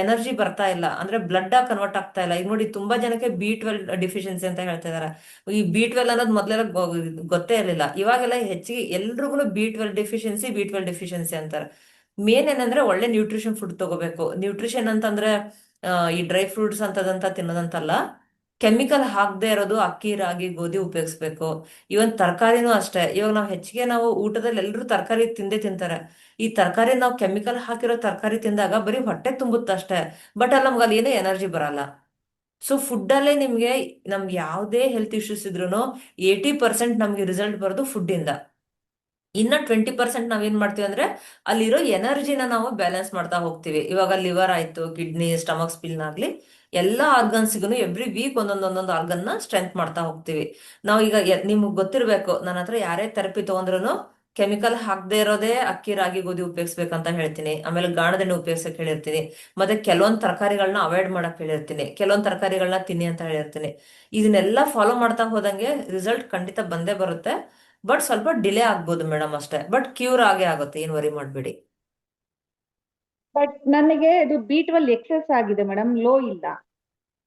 ಎನರ್ಜಿ ಬರ್ತಾ ಇಲ್ಲ, ಅಂದ್ರೆ ಬ್ಲಡ್ ಆಗಿ ಕನ್ವರ್ಟ್ ಆಗ್ತಾ ಇಲ್ಲ. ಈಗ ನೋಡಿ, ತುಂಬಾ ಜನಕ್ಕೆ B12 ಡಿಫಿಷಿಯನ್ಸಿ ಅಂತ ಹೇಳ್ತಾ ಇದಾರೆ. ಈ B12 ಅನ್ನೋದು ಮೊದ್ಲೆಲ್ಲ ಗೊತ್ತೇ ಇರಲಿಲ್ಲ. ಇವಾಗೆಲ್ಲ ಹೆಚ್ಚಿಗೆ ಎಲ್ರಿಗೂ B12 ಡಿಫಿಷಿಯನ್ಸಿ ಅಂತಾರೆ. ಮೇನ್ ಏನಂದ್ರೆ ಒಳ್ಳೆ ನ್ಯೂಟ್ರಿಷನ್ ಫುಡ್ ತಗೋಬೇಕು. ನ್ಯೂಟ್ರಿಷನ್ ಅಂತಂದ್ರೆ ಈ ಡ್ರೈ ಫ್ರೂಟ್ಸ್ ಅಂತದಂತ ತಿನ್ನೋದಂತಲ್ಲ, ಕೆಮಿಕಲ್ ಹಾಕದೇ ಇರೋದು ಅಕ್ಕಿ, ರಾಗಿ, ಗೋಧಿ ಉಪಯೋಗಿಸ್ಬೇಕು. ಇವನ್ ತರಕಾರಿನೂ ಅಷ್ಟೇ. ಇವಾಗ ನಾವು ಊಟದಲ್ಲಿ ಎಲ್ಲರೂ ತರಕಾರಿ ತಿಂದೇ ತಿಂತಾರೆ. ಈ ತರಕಾರಿ ನಾವು ಕೆಮಿಕಲ್ ಹಾಕಿರೋ ತರಕಾರಿ ತಿಂದಾಗ ಬರೀ ಹೊಟ್ಟೆ ತುಂಬುತ್ತೆ ಅಷ್ಟೇ, ಬಟ್ ಅಲ್ಲಿ ನಮ್ಗೆ ಅಲ್ಲಿ ಏನೂ ಎನರ್ಜಿ ಬರಲ್ಲ. ಸೊ ಫುಡ್ ಅಲ್ಲೇ ನಮ್ಗೆ ಯಾವುದೇ ಹೆಲ್ತ್ ಇಶ್ಯೂಸ್ ಇದ್ರು 80% ನಮ್ಗೆ ರಿಸಲ್ಟ್ ಬರೋದು ಫುಡ್ ಇಂದ. ಇನ್ನ 20% ನಾವೇನ್ ಮಾಡ್ತೀವಿ ಅಂದ್ರೆ, ಅಲ್ಲಿರೋ ಎನರ್ಜಿನ ನಾವು ಬ್ಯಾಲೆನ್ಸ್ ಮಾಡ್ತಾ ಹೋಗ್ತೀವಿ. ಇವಾಗ ಲಿವರ್ ಆಯ್ತು, ಕಿಡ್ನಿ, ಸ್ಟಮಕ್ ಸ್ಪಿನ್ ಆಗ್ಲಿ, ಎಲ್ಲಾ ಆರ್ಗನ್ಸ್ಗೂ ಎವ್ರಿ ವೀಕ್ ಒಂದೊಂದೊಂದೊಂದು ಆರ್ಗನ್ ನ ಸ್ಟ್ರೆಂತ್ ಮಾಡ್ತಾ ಹೋಗ್ತೀವಿ. ನಾವು ಈಗ ನಿಮ್ಗೆ ಗೊತ್ತಿರ್ಬೇಕು, ನನ್ನ ಹತ್ರ ಯಾರೇ ಥೆರಪಿ ತಗೊಂಡ್ರು ಕೆಮಿಕಲ್ ಹಾಕದೇ ಇರೋದೇ ಅಕ್ಕಿ, ರಾಗಿ, ಗೋಧಿ ಉಪಯೋಗಿಸ್ಬೇಕಂತ ಹೇಳ್ತೀನಿ. ಆಮೇಲೆ ಗಾಣದೆಣ್ಣೆ ಉಪಯೋಗಿಸಕ್ ಹೇಳಿರ್ತೀನಿ. ಮತ್ತೆ ಕೆಲವೊಂದ್ ತರಕಾರಿಗಳನ್ನ ಅವಾಯ್ಡ್ ಮಾಡಕ್ ಹೇಳಿರ್ತೀನಿ. ಕೆಲವೊಂದ್ ತರಕಾರಿಗಳನ್ನ ತಿನ್ನಿ ಅಂತ ಹೇಳಿರ್ತೀನಿ. ಇದನ್ನೆಲ್ಲ ಫಾಲೋ ಮಾಡ್ತಾ ಹೋದಂಗೆ ರಿಸಲ್ಟ್ ಖಂಡಿತ ಬಂದೇ ಬರುತ್ತೆ. ಬಟ್ ಸ್ವಲ್ಪ ಡಿಲೇ ಆಗ್ಬೋದು ಮೇಡಮ್ ಅಷ್ಟೇ. ಬಟ್ ಕ್ಯೂರ್ ಆಗೇ ಆಗುತ್ತೆ, ಏನ್ ವರಿ ಮಾಡ್ಬೇಡಿ. ಬಟ್ ನನಗೆ ಇದು B12 ಎಕ್ಸೆಸ್ ಆಗಿದೆ ಮೇಡಮ್, ಲೋ ಇಲ್ಲ.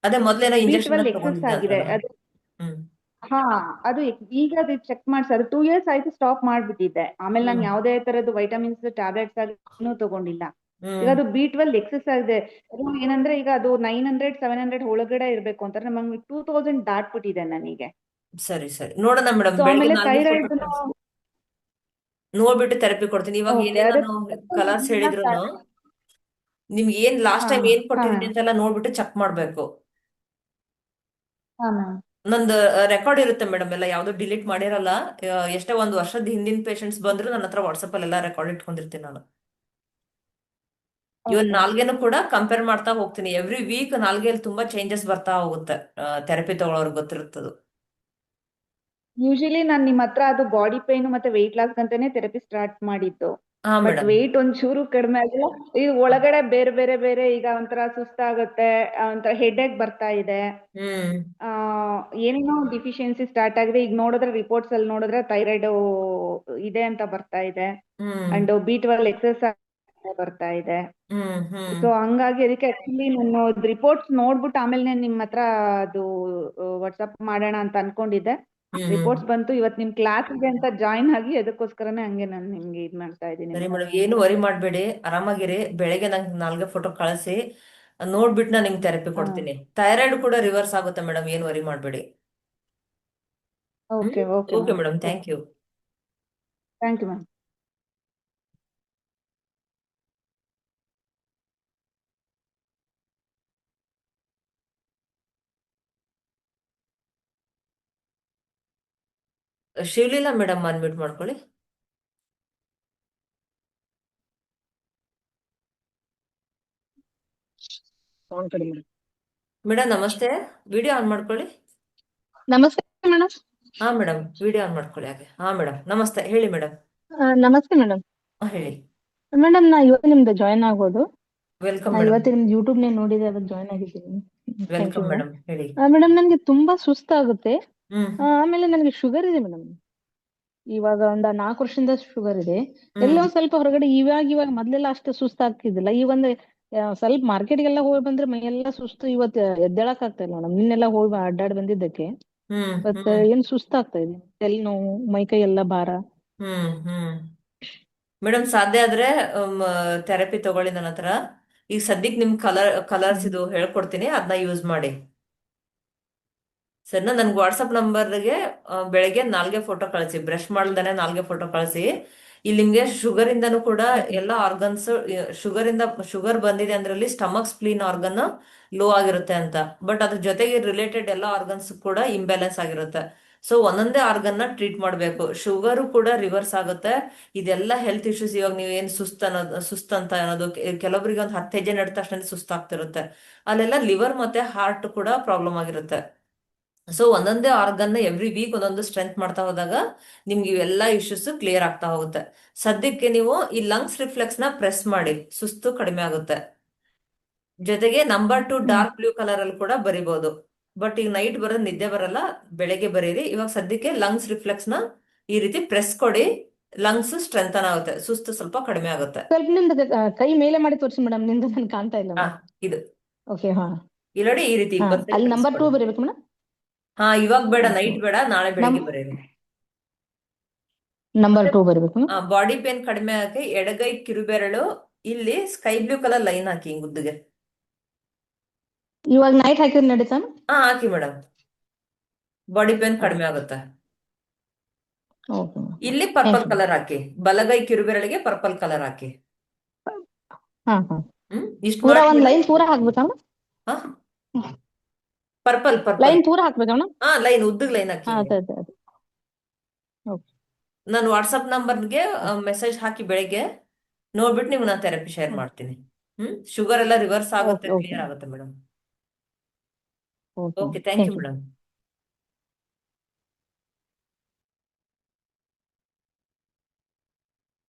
ಅದೇ ಮೊದ್ಲೇನೋ ಇಂಜೆಕ್ಷನ್ B12 ಎಕ್ಸೆಸ್ ಆಗಿದೆ ತಗೊಂಡಿದ್ದಂತಲ್ಲ. ಅದು. ಹ್ಮ್ ಹಾ, ಅದು ಈಗ ಅದು ಚೆಕ್ ಮಾಡ್ಸಿ, ಅದು 2 years ಆಯ್ತು ಸ್ಟಾಪ್ ಮಾಡ್ಬಿಟ್ಟಿದ್ದೆ. ಆಮೇಲೆ ನಾನು ಹ್ಮ್ ಯಾವುದೇ ತರದ್ದು ವೈಟಮಿನ್ಸ್ ಟ್ಯಾಬ್ಲೆಟ್ಸ್ ಏನೂ ತಗೊಂಡಿಲ್ಲ. ಈಗ ಹ್ಮ್ ಅದು B12 ಎಕ್ಸೆಸ್ ಆಗಿದೆ. ಅದು ಏನಂದ್ರೆ ಈಗ ಅದು 900-700 ಒಳಗಡೆ ಇರ್ಬೇಕು ಅಂತಾರೆ. ನಮಗೆ 2000 ದಾಟ್ಬಿಟ್ಟಿದೆ ನನಗೆ. ಸರಿ ಸರಿ, ನೋಡೋಣ ಮೇಡಮ್. ಸೊ ಬೆಳಿಗ್ಗೆ ಆಮೇಲೆ 4 ಥೈರಾಯ್ಡ್ ಫೋಟೋ ನೋಡ್ಬಿಟ್ಟು ಥೆರಪಿ ಕೊಡ್ತೀನಿ. ಇವಾಗ ಓಕೆ. ಏನೇ ಅದೇ ನಾನು ಕಲರ್ಸ್ ಹೇಳಿದ್ರು ನಿಮ್ಗೆ ಏನ್ ಲಾಸ್ಟ್ ಹಾ ಟೈಮ್ ಏನ್ ಹಾ ಕೊಟ್ಟಿದ್ದೀನಿ ಮ್ಯಾಮ್. ಅಂತೆಲ್ಲ ನೋಡ್ಬಿಟ್ಟು ಚೆಕ್ ಮಾಡ್ಬೇಕು. ಹಾ ಮ್ಯಾಮ್. ನಂದು ರೆಕಾರ್ಡ್ ಇರುತ್ತೆ ಮೇಡಮ್, ಎಲ್ಲ ಯಾವ್ದು ಡಿಲೀಟ್ ಮಾಡಿರಲ್ಲ. ಎಷ್ಟೇ ಒಂದು ವರ್ಷದ ಹಿಂದಿನ ಪೇಷಂಟ್ಸ್ ಬಂದ್ರು ನನ್ನ ಹತ್ರ ವಾಟ್ಸಪ್ ಅಲ್ಲಿ ಎಲ್ಲ ರೆಕಾರ್ಡ್ ಇಟ್ಕೊಂಡಿರ್ತೀನಿ ನಾನು. ಇವನ್ Okay. ನಾಲ್ಗೆನು ಕೂಡ ಕಂಪೇರ್ ಮಾಡ್ತಾ ಹೋಗ್ತೀನಿ. ಎವ್ರಿ ವೀಕ್ ನಾಲ್ಗೆಯಲ್ಲಿ ತುಂಬಾ ಚೇಂಜಸ್ ಬರ್ತಾ ಹೋಗುತ್ತೆ. ಥೆರಪಿ ತಗೊಳ್ಳೋರ್ಗೆ ಗೊತ್ತಿರುತ್ತದು. ಯೂಶಲಿ ನಾನ್ ನಿಮ್ ಹತ್ರ ಅದು ಬಾಡಿ ಪೇನ್ ಮತ್ತೆ ವೆಯ್ಟ್ ಲಾಸ್ ಅಂತಾನೆ ಥೆರಪಿ ಸ್ಟಾರ್ಟ್ ಮಾಡಿದ್ದು. ಹಾ ಬಟ್ ಮೇಡಮ್. ವೆಯ್ಟ್ ಒಂಚೂರು ಕಡಿಮೆ ಆಗಿಲ್ಲ. ಈ ಒಳಗಡೆ ಬೇರೆ ಈಗ ಒಂಥರ ಸುಸ್ತಾಗುತ್ತೆ, ಒಂಥರ ಹೆಡ್ಏಕ್ ಬರ್ತಾ ಇದೆ. ಹ್ಮ್ ಆ ಏನೇನೋ ಡಿಫಿಷಿಯನ್ಸಿ ಸ್ಟಾರ್ಟ್ ಆಗಿದೆ. ಈಗ ನೋಡಿದ್ರೆ ರಿಪೋರ್ಟ್ಸ್ ಅಲ್ಲಿ ನೋಡಿದ್ರೆ ಥೈರಾಯ್ಡ್ ಇದೆ ಅಂತ ಬರ್ತಾ ಇದೆ. ಹ್ಮ್ ಅಂಡ್ B12 ಎಕ್ಸೆಸ್ ಬರ್ತಾ ಇದೆ. ಹ್ಮ್ ಸೊ ಹಂಗಾಗಿ ಅದಕ್ಕೆ ಆಕ್ಚುಲಿ ನಾನು ರಿಪೋರ್ಟ್ಸ್ ನೋಡ್ಬಿಟ್ಟು ಆಮೇಲೆ ನಿಮ್ ಹತ್ರ ಅದು ವಾಟ್ಸಪ್ ಮಾಡೋಣ ಅಂತ ಅನ್ಕೊಂಡಿದ್ದೆ. ಹ್ಮ್ ರಿಪೋರ್ಟ್ಸ್ ಬಂತು. ಇವತ್ತು ನಿಮ್ ಕ್ಲಾಸ್ ಇದೆ ಅಂತ ಜಾಯಿನ್ ಆಗಿ ಅದಕ್ಕೋಸ್ಕರನೇ ಹಂಗೆ ನಾನು ನಿಮ್ಗೆ ಇದ್ ಮಾಡ್ತಾ ಇದ್ದೀನಿ ಸರಿ ಮೇಡಮ್. ಮೇಡಮ್, ಏನು ವರಿ ಮಾಡ್ಬೇಡಿ, ಆರಾಮಾಗಿರಿ. ಬೆಳಗ್ಗೆ ನಂಗೆ ನಾಲ್ಗೆ ಫೋಟೋ ಕಳಿಸಿ, ನೋಡ್ಬಿಟ್ಟು ನಾನು ನಿಮ್ಗೆ ಥೆರಪಿ ಕೊಡ್ತೀನಿ. ಥೈರಾಯ್ಡ್ ಕೂಡ ರಿವರ್ಸ್ ಆಗುತ್ತೆ ಮೇಡಮ್, ಏನು ವರಿ ಮಾಡ್ಬೇಡಿ. Okay okay okay ma'am. Madam, thank you. Thank you ma'am. Shivaleela madam unmute ಮಾಡ್ಕೊಳ್ಳಿ. ಮೇಡಮ್ ನಮಸ್ತೆ, ವಿಡಿಯೋ ಆನ್ ಮಾಡ್ಕೊಳ್ಳಿ. ನಮಸ್ತೆ ಮೇಡಮ್. ಹಾ ಮೇಡಮ್, ವಿಡಿಯೋ ಆನ್ ಮಾಡ್ಕೊಳ್ಳಿ ಹಾಗೆ. ಹಾ ಮೇಡಮ್ ನಮಸ್ತೆ, ಹೇಳಿ ಮೇಡಮ್. ನಮಸ್ತೆ ಮೇಡಮ್. ಹೇಳಿ. ಮೇಡಮ್ ನಾ ಇವತ್ತು ನಿಮ್ದು ಜಾಯ್ನ್ ಆಗೋದು. ವೆಲ್ಕಮ್ ನಾ ಮೇಡಮ್. ಇವತ್ತು ನಿಮ್ದು ಯೂಟ್ಯೂಬ್ ನೇ ನೋಡಿದೆ, ಅದಕ್ಕೆ ಜಾಯ್ನ್ ಆಗಿದ್ದೀನಿ. ಥ್ಯಾಂಕ್ ಯು ವೆಲ್ಕಮ್ ಮೇಡಮ್, ಹೇಳಿ. ಮೇಡಮ್. ನನಗೆ ತುಂಬಾ ಸುಸ್ತಾಗುತ್ತೆ. ಹ್ಮ್ ಆಮೇಲೆ ನನಗೆ ಶುಗರ್ ಇದೆ ಮೇಡಮ್. ಇವಾಗ ಒಂದ 4 ವರ್ಷದಿಂದ ಶುಗರ್ ಇದೆ. ಹ್ಮ್ ಎಲ್ಲೋ ಸ್ವಲ್ಪ ಹೊರಗಡೆ ಇವಾಗ ಮೊದ್ಲೆಲ್ಲ ಅಷ್ಟು ಸುಸ್ತಾಗ್ತಿದ್ದಿಲ್ಲ. ಈ ಒಂದು ಸ್ವಲ್ಪ ಮಾರ್ಕೆಟ್ಗೆಲ್ಲ ಹೋಗಿ ಬಂದ್ರೆ ಮೈಯೆಲ್ಲ ಸುಸ್ತು. ಇವತ್ತು ಎದ್ದೇಳಕ್ ಆಗ್ತಾ ಇಲ್ಲ ಮೇಡಮ್. ನಿನ್ನೆಲ್ಲ ಹೋಗಿ ಅಡ್ಡಾಡಿ ಬಂದಿದ್ದಕ್ಕೆ ಹ್ಮ್ ಇವತ್ತು ಹ್ಮ್ ಏನ್ ಸುಸ್ತಾಗ್ತಾ ಇದೆ. ತಲೆ ನೋವು, ಮೈಕೈ ಎಲ್ಲ ಭಾರ. ಹ್ಮ್ ಮೇಡಮ್, ಸಾಧ್ಯ ಆದ್ರೆ ಥೆರಪಿ ತಗೊಳ್ಳಿ ನನ್ನ ಹತ್ರ. ಈಗ ಸದ್ಯಕ್ಕೆ ನಿಮ್ ಕಲರ್ಸ್ ಇದು ಹೇಳ್ಕೊಡ್ತೀನಿ, ಅದನ್ನ ಯೂಸ್ ಮಾಡಿ. ಸರಿನಾ? ನನ್ಗೆ ವಾಟ್ಸಪ್ ನಂಬರ್ಗೆ ಬೆಳಗ್ಗೆ ನಾಲ್ಗೆ ಫೋಟೋ ಕಳಿಸಿ, ಬ್ರಷ್ ಮಾಡ್ದಾನೆ ನಾಲ್ಗೆ ಫೋಟೋ ಕಳಿಸಿ. ಇಲ್ಲಿ ನಿಮ್ಗೆ ಶುಗರ್ ಇಂದನೂ ಕೂಡ ಎಲ್ಲ ಆರ್ಗನ್ಸ್, ಶುಗರ್ ಬಂದಿದೆ ಅಂದ್ರಲ್ಲಿ ಸ್ಟಮಕ್ ಸ್ಪ್ಲೀನ್ ಆರ್ಗನ್ ಲೋ ಆಗಿರುತ್ತೆ ಅಂತ. ಬಟ್ ಅದ್ರ ಜೊತೆಗೆ ರಿಲೇಟೆಡ್ ಎಲ್ಲ ಆರ್ಗನ್ಸ್ ಕೂಡ ಇಂಬ್ಯಾಲೆನ್ಸ್ ಆಗಿರುತ್ತೆ. ಸೊ ಒಂದೊಂದೇ ಆರ್ಗನ್ ನ ಟ್ರೀಟ್ ಮಾಡಬೇಕು. ಶುಗರು ಕೂಡ ರಿವರ್ಸ್ ಆಗುತ್ತೆ. ಇದೆಲ್ಲ ಹೆಲ್ತ್ ಇಶ್ಯೂಸ್. ಇವಾಗ ನೀವು ಏನ್ ಸುಸ್ತಂತ ಅನ್ನೋದು, ಕೆಲವೊಬ್ಬರಿಗೆ ಒಂದು 10 ಹೆಜ್ಜೆ ನಡೆದ ತಕ್ಷಣ ಸುಸ್ತಾಗ್ತಿರುತ್ತೆ. ಅಲ್ಲೆಲ್ಲ ಲಿವರ್ ಮತ್ತೆ ಹಾರ್ಟ್ ಕೂಡ ಪ್ರಾಬ್ಲಮ್ ಆಗಿರುತ್ತೆ. ಸೊ ಒಂದೊಂದೇ ಆರ್ಗನ್ ಎವ್ರಿ ವೀಕ್ ಒಂದೊಂದು ಸ್ಟ್ರೆಂತ್ ಮಾಡ್ತಾ ಹೋದಾಗ ನಿಮ್ಗೆ ಇವೆಲ್ಲ ಇಶ್ಯೂಸ್ ಕ್ಲಿಯರ್ ಆಗ್ತಾ ಹೋಗುತ್ತೆ. ಸದ್ಯಕ್ಕೆ ನೀವು ಈ ಲಂಗ್ಸ್ ರಿಫ್ಲೆಕ್ಸ್ ನ ಪ್ರೆಸ್ ಮಾಡಿ, ಸುಸ್ತು ಕಡಿಮೆ ಆಗುತ್ತೆ. ಜೊತೆಗೆ ನಂಬರ್ 2 ಡಾರ್ಕ್ ಬ್ಲೂ ಕಲರ್ ಅಲ್ಲಿ ಕೂಡ ಬರಿಬಹುದು. ಬಟ್ ಈಗ ನೈಟ್ ಬರೋದು ನಿದ್ದೆ ಬರಲ್ಲ, ಬೆಳಗ್ಗೆ ಬರೀರಿ. ಇವಾಗ ಸದ್ಯಕ್ಕೆ ಲಂಗ್ಸ್ ರಿಫ್ಲೆಕ್ಸ್ ನ ಈ ರೀತಿ ಪ್ರೆಸ್ ಕೊಡಿ, ಲಂಗ್ಸ್ ಸ್ಟ್ರೆಂಥನ್ ಆಗುತ್ತೆ, ಸುಸ್ತು ಸ್ವಲ್ಪ ಕಡಿಮೆ ಆಗುತ್ತೆ. ಸ್ವಲ್ಪ ನಿಮ್ದು ಕೈ ಮೇಲೆ ಮಾಡಿ ತೋರಿಸಿ ಮೇಡಮ್. ನಿಮ್ದು ನನ್ಗೆ ಕಾಣ್ತಾ ಇಲ್ಲ ಹಾ, ಮೇಡಮ್. ಇದು ಓಕೆ. ಹಾ ಇಲ್ಲಿ ನೋಡಿ, ಈ ರೀತಿ ಹಾ 20 ಅಲ್ಲಿ press ನಂಬರ್ 2 ಕೊಡಿ. ಬರೀಬೇಕು ಮೇಡಮ್. ಹಾ, ಇವಾಗ ಬೇಡ, ಓಕೆ. ನೈಟ್ ಬೇಡ, ನಾಳೆ ಬೆಳಿಗ್ಗೆ ಬರೀರಿ. ನಂಬರ್ 2 ಬರೀಬೇಕು ಮೇಡಮ್. ಬಾಡಿ ಪೇನ್ ಕಡಿಮೆ ಆಗಿ ಎಡಗೈ ಕಿರುಬೆರಳು ಇಲ್ಲಿ ಸ್ಕೈ ಬ್ಲೂ ಕಲರ್ ಲೈನ್ ಹಾಕಿ ಹಿಂಗ್ ಉದ್ದಿಗೆ. ಇವಾಗ ನೈಟ್ ಹಾಕಿದ್ರೆ ನಡೀತಾ? ಹಾ, ಹಾಕಿ ಮೇಡಮ್, ಬಾಡಿ ಪೇನ್ ಕಡಿಮೆ ಆಗುತ್ತೆ. ಓಕೆ. ಇಲ್ಲಿ ಪರ್ಪಲ್ ಕಲರ್ ಹಾಕಿ, ಬಲಗೈ ಕಿರುಬೆರಳಿಗೆ ಪರ್ಪಲ್ ಕಲರ್ ಹಾಕಿ. ಹಾ ಹಾ ಇಷ್ಟು ಪೂರಾ ಮಾಡಿ ಒಂದ್ ಮೇಡಮ್. ಲೈನ್ ಪೂರಾ ಹಾಕ್ಬೇಕಾ ಮೇಡಮ್? ಹಾ, ಪರ್ಪಲ್ ಲೈನ್ ಪೂರಾ ಹಾಕ್ಬೇಕಾ ಮೇಡಮ್? ಹಾ, ಲೈನ್ ಉದ್ದಗ್ ಲೈನ್ ಹಾಕಿ. ಹಾ ಅದೇ ಅದೇ ಅದೇ. ಓಕೆ. ನಾನು ವಾಟ್ಸಪ್ ನಂಬರ್ಗೆ ಮೆಸೇಜ್ ಹಾಕಿ ಬೆಳಿಗ್ಗೆ ನೋಡ್ಬಿಟ್ಟು ನಿಮ್ಗೆ ನಾನು ಥೆರಪಿ ಶೇರ್ ಮಾಡ್ತೀನಿ. ಶುಗರ್ ಎಲ್ಲ ರಿವರ್ಸ್ ಆಗುತ್ತೆ, ಓಕೆ, ಓಕೆ. ಕ್ಲಿಯರ್ ಆಗುತ್ತೆ madam. Okay okay, thank you madam.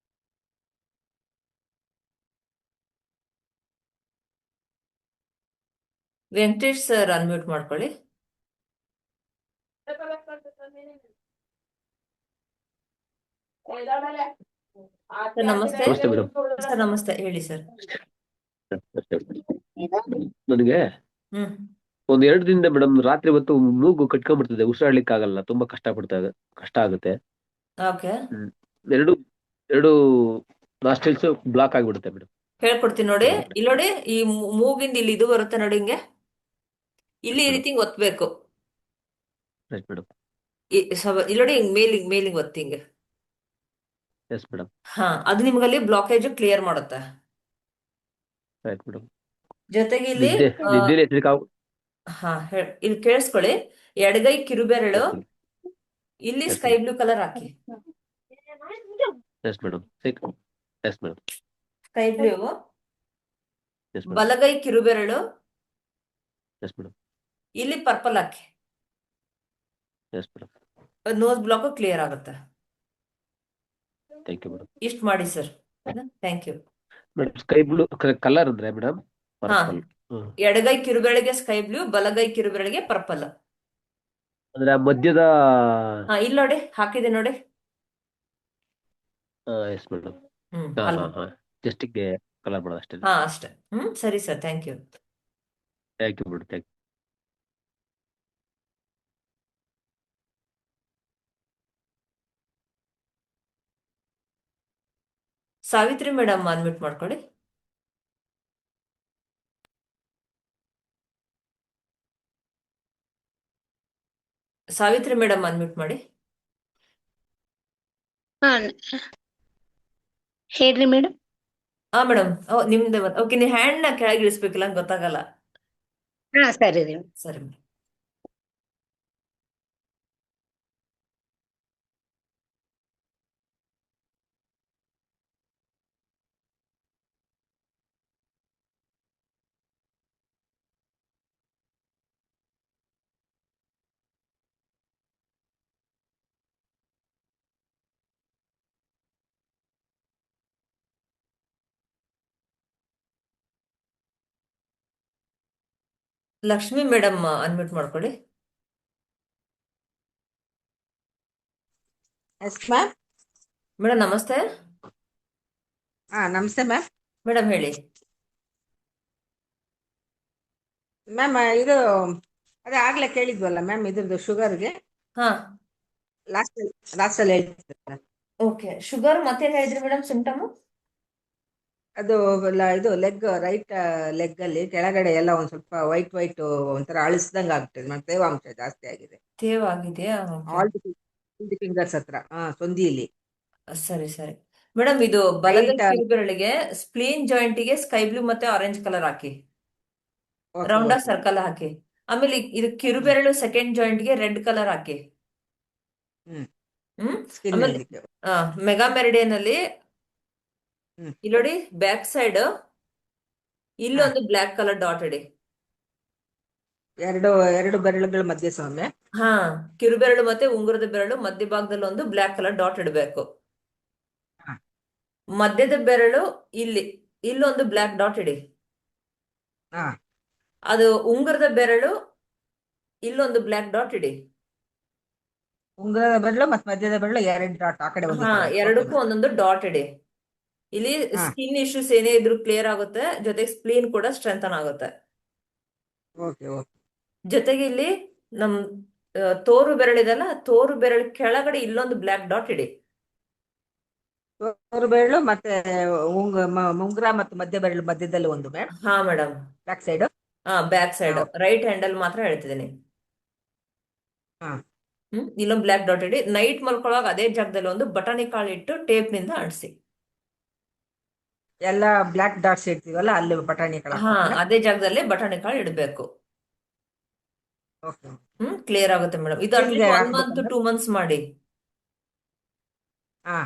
Venkatesh sir unmute ಮಾಡ್ಕೊಳ್ಳಿ. ಸರ್ ನಮಸ್ತೆ. ನಮಸ್ತೆ ಮೇಡಮ್. ಸರ್ ನಮಸ್ತೆ, ಹೇಳಿ ಸರ್. ನನಗೆ ಹ್ಮ್ 1-2 ದಿನದಿಂದ ಮೇಡಮ್ ರಾತ್ರಿ ಹೊತ್ತು ಮೂಗು ಕಟ್ಕೊಂಡ್ಬಿಡ್ತಿದೆ, ಉಸಿರಾಡ್ಲಿಕ್ಕೆ ಆಗಲ್ಲ, ತುಂಬಾ ಕಷ್ಟ ಆಗುತ್ತೆ. ಓಕೆ, ಎರಡು ನಾಸ್ಟ್ರಿಲ್ಸ್ ಬ್ಲಾಕ್ ಆಗಿಬಿಡುತ್ತೆ ಮೇಡಮ್. ಹೇಳ್ಕೊಡ್ತೀನಿ ನೋಡಿ. ಇಲ್ಲಿ ನೋಡಿ, ಈ ಮೂಗಿಂದ ಇಲ್ಲಿ ಇದು ಬರುತ್ತೆ ನೋಡಿ, ಹಿಂಗೆ ಇಲ್ಲಿ ಈ ರೀತಿ ಹಿಂಗ್ ಒತ್ಬೇಕು. Right madam. ಇಲ್ಲಿ ನೋಡಿ, ಹಿಂಗ್ ಮೇಲಿಂಗ್ ಒತ್ತಿ ಹಿಂಗೆ. Yes madam. ಹಾ, ಅದು ನಿಮ್ಗಲ್ಲಿ ಬ್ಲಾಕೇಜ್ ಕ್ಲಿಯರ್ ಮಾಡುತ್ತೆ. Right madam. ಜೊತೆಗೆ ಇಲ್ಲಿ ನಿದ್ದೆಲಿ ಎಚ್ಚರಿಕೆ ಹಾ, ಇಲ್ಲಿ ಕೇಳಿಸ್ಕೊಳ್ಳಿ. ಎಡಗೈ ಕಿರುಬೆರಳು ಇಲ್ಲಿ Yes, ಸ್ಕೈ ಬ್ಲೂ ಕಲರ್ ಹಾಕಿ. Yes madam. Yes madam. Sky blue yes madam. ಬಲಗೈ ಕಿರುಬೆರಳು ಎಸ್ ಮೇಡಮ್. ಇಲ್ಲಿ ಪರ್ಪಲ್ ಹಾಕಿ. Yes madam. Nose block clear ಆಗುತ್ತೆ. Thank you madam. ಇಷ್ಟು ಮಾಡಿ sir. Thank you. Madam sky blue colour ಅಂದ್ರೆ ಮೇಡಮ್ ಹಾ, ಪರ್ಪಲ್. ಎಡಗೈ ಕಿರುಬೆರಳಿಗೆ ಸ್ಕೈ ಬ್ಲೂ, ಬಲಗೈ ಕಿರುಬೆರಳಿಗೆ ಪರ್ಪಲ್. ಅಂದ್ರೆ ಆ ಮಧ್ಯದ. ಹಾ, ಇಲ್ಲಿ ನೋಡಿ ಹಾಕಿದೆ ನೋಡಿ. Yes madam. ಅಲ್ಲಿ ಜಸ್ಟಿಗೆ ಕಲರ್ ಮಾಡೋದು ಅಷ್ಟೇ. ಹಾ, ಅಷ್ಟೇ. ಸರಿ sir, thank you. Thank you madam. Thank you. Savitri madam unmute ಮಾಡ್ಕೊಳ್ಳಿ. ಸಾವಿತ್ರಿ ಮೇಡಮ್ ಅನ್ಮ್ಯೂಟ್ ಮಾಡಿ. ಹಾ ಹೇಳ್ರಿ ಮೇಡಮ್. ಹಾ ಮೇಡಮ್, ನಿಮ್ದು ಓಕೆ. ನೀವು ಹ್ಯಾಂಡ್ ನ ಕೆಳಗೆ ಇಳಿಸ್ಬೇಕಿಲ್ಲ ಅಂತ ಗೊತ್ತಾಗಲ್ಲ. ಹಾ ಸರಿ ರೀ. ಸರಿ ಮೇಡಮ್. ಲಕ್ಷ್ಮಿ ಮೇಡಮ್ ಅನ್ಮ್ಯೂಟ್ ಮಾಡ್ಕೊಳ್ಳಿ. Yes ma'am. ಮೇಡಮ್ ನಮಸ್ತೆ. ನಮಸ್ತೆ ಮ್ಯಾಮ್. ಮೇಡಮ್ ಹೇಳಿ. ಮ್ಯಾಮ್ ಇದು ಅದೇ ಆಗ್ಲೇ ಕೇಳಿದ್ವಲ್ಲ ಮ್ಯಾಮ್ ಇದ್ರದ್ದು ಶುಗರ್ಗೆ ಹಾ, ಲಾಸ್ಟ್ ಅಲ್ಲಿ ಹೇಳ್ತಿದ್ರಲ್ಲ. ಓಕೆ. ಶುಗರ್ ಮತ್ತೇನ್ ಹೇಳಿದ್ರಿ ಮೇಡಮ್ ಸಿಂಪ್ಟಮ್? ಅದು ಇದು ರೈಟ್ ಲೆಗ್ ಅಲ್ಲಿ ಕೆಳಗಡೆ ಎಲ್ಲ ಒಂದ್ ಸ್ವಲ್ಪ ವೈಟ್ ಒಂಥರ ಅಳಿಸ್ದಂಗ ಆಗ್ತದೆ ಮ್ಯಾಮ್. ತೇವಾಂಶ ಜಾಸ್ತಿ ಆಗಿದೆ. ತೇವಾಗಿದೆಯಾ? ಆಲ್ ದಿ ಫಿಂಗರ್ಸ್ ಹತ್ರ ಸೊಂದಿಯಲ್ಲಿ. ಸರಿ ಸರಿ ಮೇಡಮ್, ಇದು ಬಲಗೈ Right, ಕಿರುಬೆರಳಿಗೆ ಸ್ಪ್ಲೀನ್ ಜಾಯಿಂಟ್ ಗೆ ಸ್ಕೈ ಬ್ಲೂ ಮತ್ತೆ ಆರೆಂಜ್ ಕಲರ್ ಹಾಕಿ, Okay, ರೌಂಡ್ okay. ಸರ್ಕಲ್ ಹಾಕಿ. ಆಮೇಲೆ ಇದು ಕಿರುಬೆರಳು ಸೆಕೆಂಡ್ ಜಾಯಿಂಟ್ ಗೆ ರೆಡ್ ಕಲರ್ ಹಾಕಿ. Skin ಆಮೇಲೆ ಅಲ್ಲಿ. ಮೆಗಾ ಮೆರಿಡಿಯನ್ ಅಲ್ಲಿ ಹ್ಮ್. ಇಲ್ಲಿ ನೋಡಿ ಬ್ಯಾಕ್ ಸೈಡ್ ಇಲ್ಲೊಂದು ಬ್ಲಾಕ್ ಕಲರ್ ಡಾಟ್ ಇಡಿ. ಎರಡು ಬೆರಳುಗಳ ಮಧ್ಯೆ ಸ್ವಾಮಿ. ಹಾ, ಕಿರುಬೆರಳು ಮತ್ತೆ ಉಂಗುರದ ಬೆರಳು ಮಧ್ಯಭಾಗದಲ್ಲಿ ಒಂದು ಬ್ಲಾಕ್ ಕಲರ್ ಡಾಟ್ ಇಡಬೇಕು. ಹಾ. ಮಧ್ಯದ ಬೆರಳು ಇಲ್ಲೊಂದು ಬ್ಲಾಕ್ ಡಾಟ್ ಇಡಿ. ಹಾ. ಅದು ಉಂಗುರದ ಬೆರಳು ಇಲ್ಲೊಂದು ಬ್ಲಾಕ್ ಡಾಟ್ ಇಡಿ. ಉಂಗುರದ ಬೆರಳು ಮತ್ತೆ ಮಧ್ಯದ ಬೆರಳು ಎರಡು ಡಾಟ್ ಆ ಕಡೆ ಒಂದು ಈ ಹಾ, ಕಡೆ. ಎರಡಕ್ಕೂ Okay, ಒಂದೊಂದು ಡಾಟ್ ಇಡಿ. ಇಲ್ಲಿ ಹಾ. ಸ್ಕಿನ್ ಇಶ್ಯೂಸ್ ಏನೇ ಇದ್ರು ಕ್ಲಿಯರ್ ಆಗುತ್ತೆ, ಜೊತೆಗೆ ಸ್ಪ್ಲೀನ್ ಕೂಡ ಸ್ಟ್ರೆಂಥನ್ ಆಗುತ್ತೆ. okay. ಜೊತೆಗೆ ಇಲ್ಲಿ ನಮ್ ತೋರು ಬೆರಳಿದೆಲ್ಲ, ತೋರು ಬೆರಳು ಕೆಳಗಡೆ ಇಲ್ಲೊಂದು ಬ್ಲಾಕ್ ಡಾಟ್ ಇಡಿ. ತೋರು ಬೆರಳು ಮತ್ತೆ ಉಂಗುರ ಮತ್ತು ಮಧ್ಯ ಬೆರಳು ಮಧ್ಯದಲ್ಲಿ ಒಂದು ಮ್ಯಾಮ್. ಹಾ madam. Back side. Back side ಹಾ. ರೈಟ್ ಹ್ಯಾಂಡಲ್ ಮಾತ್ರ ಹೇಳ್ತಿದ್ದೀನಿ. ಹಾ. ಇಲ್ಲೊಂದು ಬ್ಲಾಕ್ ಡಾಟ್ ಇಡಿ. ನೈಟ್ ಮಲ್ಕೊಳ್ಳುವಾಗ ಅದೇ ಜಾಗದಲ್ಲಿ ಒಂದು ಬಟಾಣಿ ಕಾಳು ಇಟ್ಟು ಟೇಪ್ ನಿಂದ ಅಂಟಿಸಿ. ಎಲ್ಲ ಬ್ಲಾಕ್ ಡಾಟ್ಸ್ ಇಡ್ತೀವಲ್ಲ ಅಲ್ಲಿ ಬಟಾಣಿ ಕಾಳು ಹಾ, ಹಾಕ್ಬೇಕಾ? ಅದೇ ಜಾಗದಲ್ಲಿ ಬಟಾಣಿ ಕಾಳು ಇಡಬೇಕು. Okay. ಕ್ಲಿಯರ್ ಆಗುತ್ತೆ ಮೇಡಮ್. ಇದು Skin ಗೆ ಅಟ್ಲೀಸ್ಟ್ 1 ಹಾಕ್ಬೇಕಾ ಮಂತ್ madam? 2 ಮಂತ್ಸ್ ಮಾಡಿ, ಹಾ.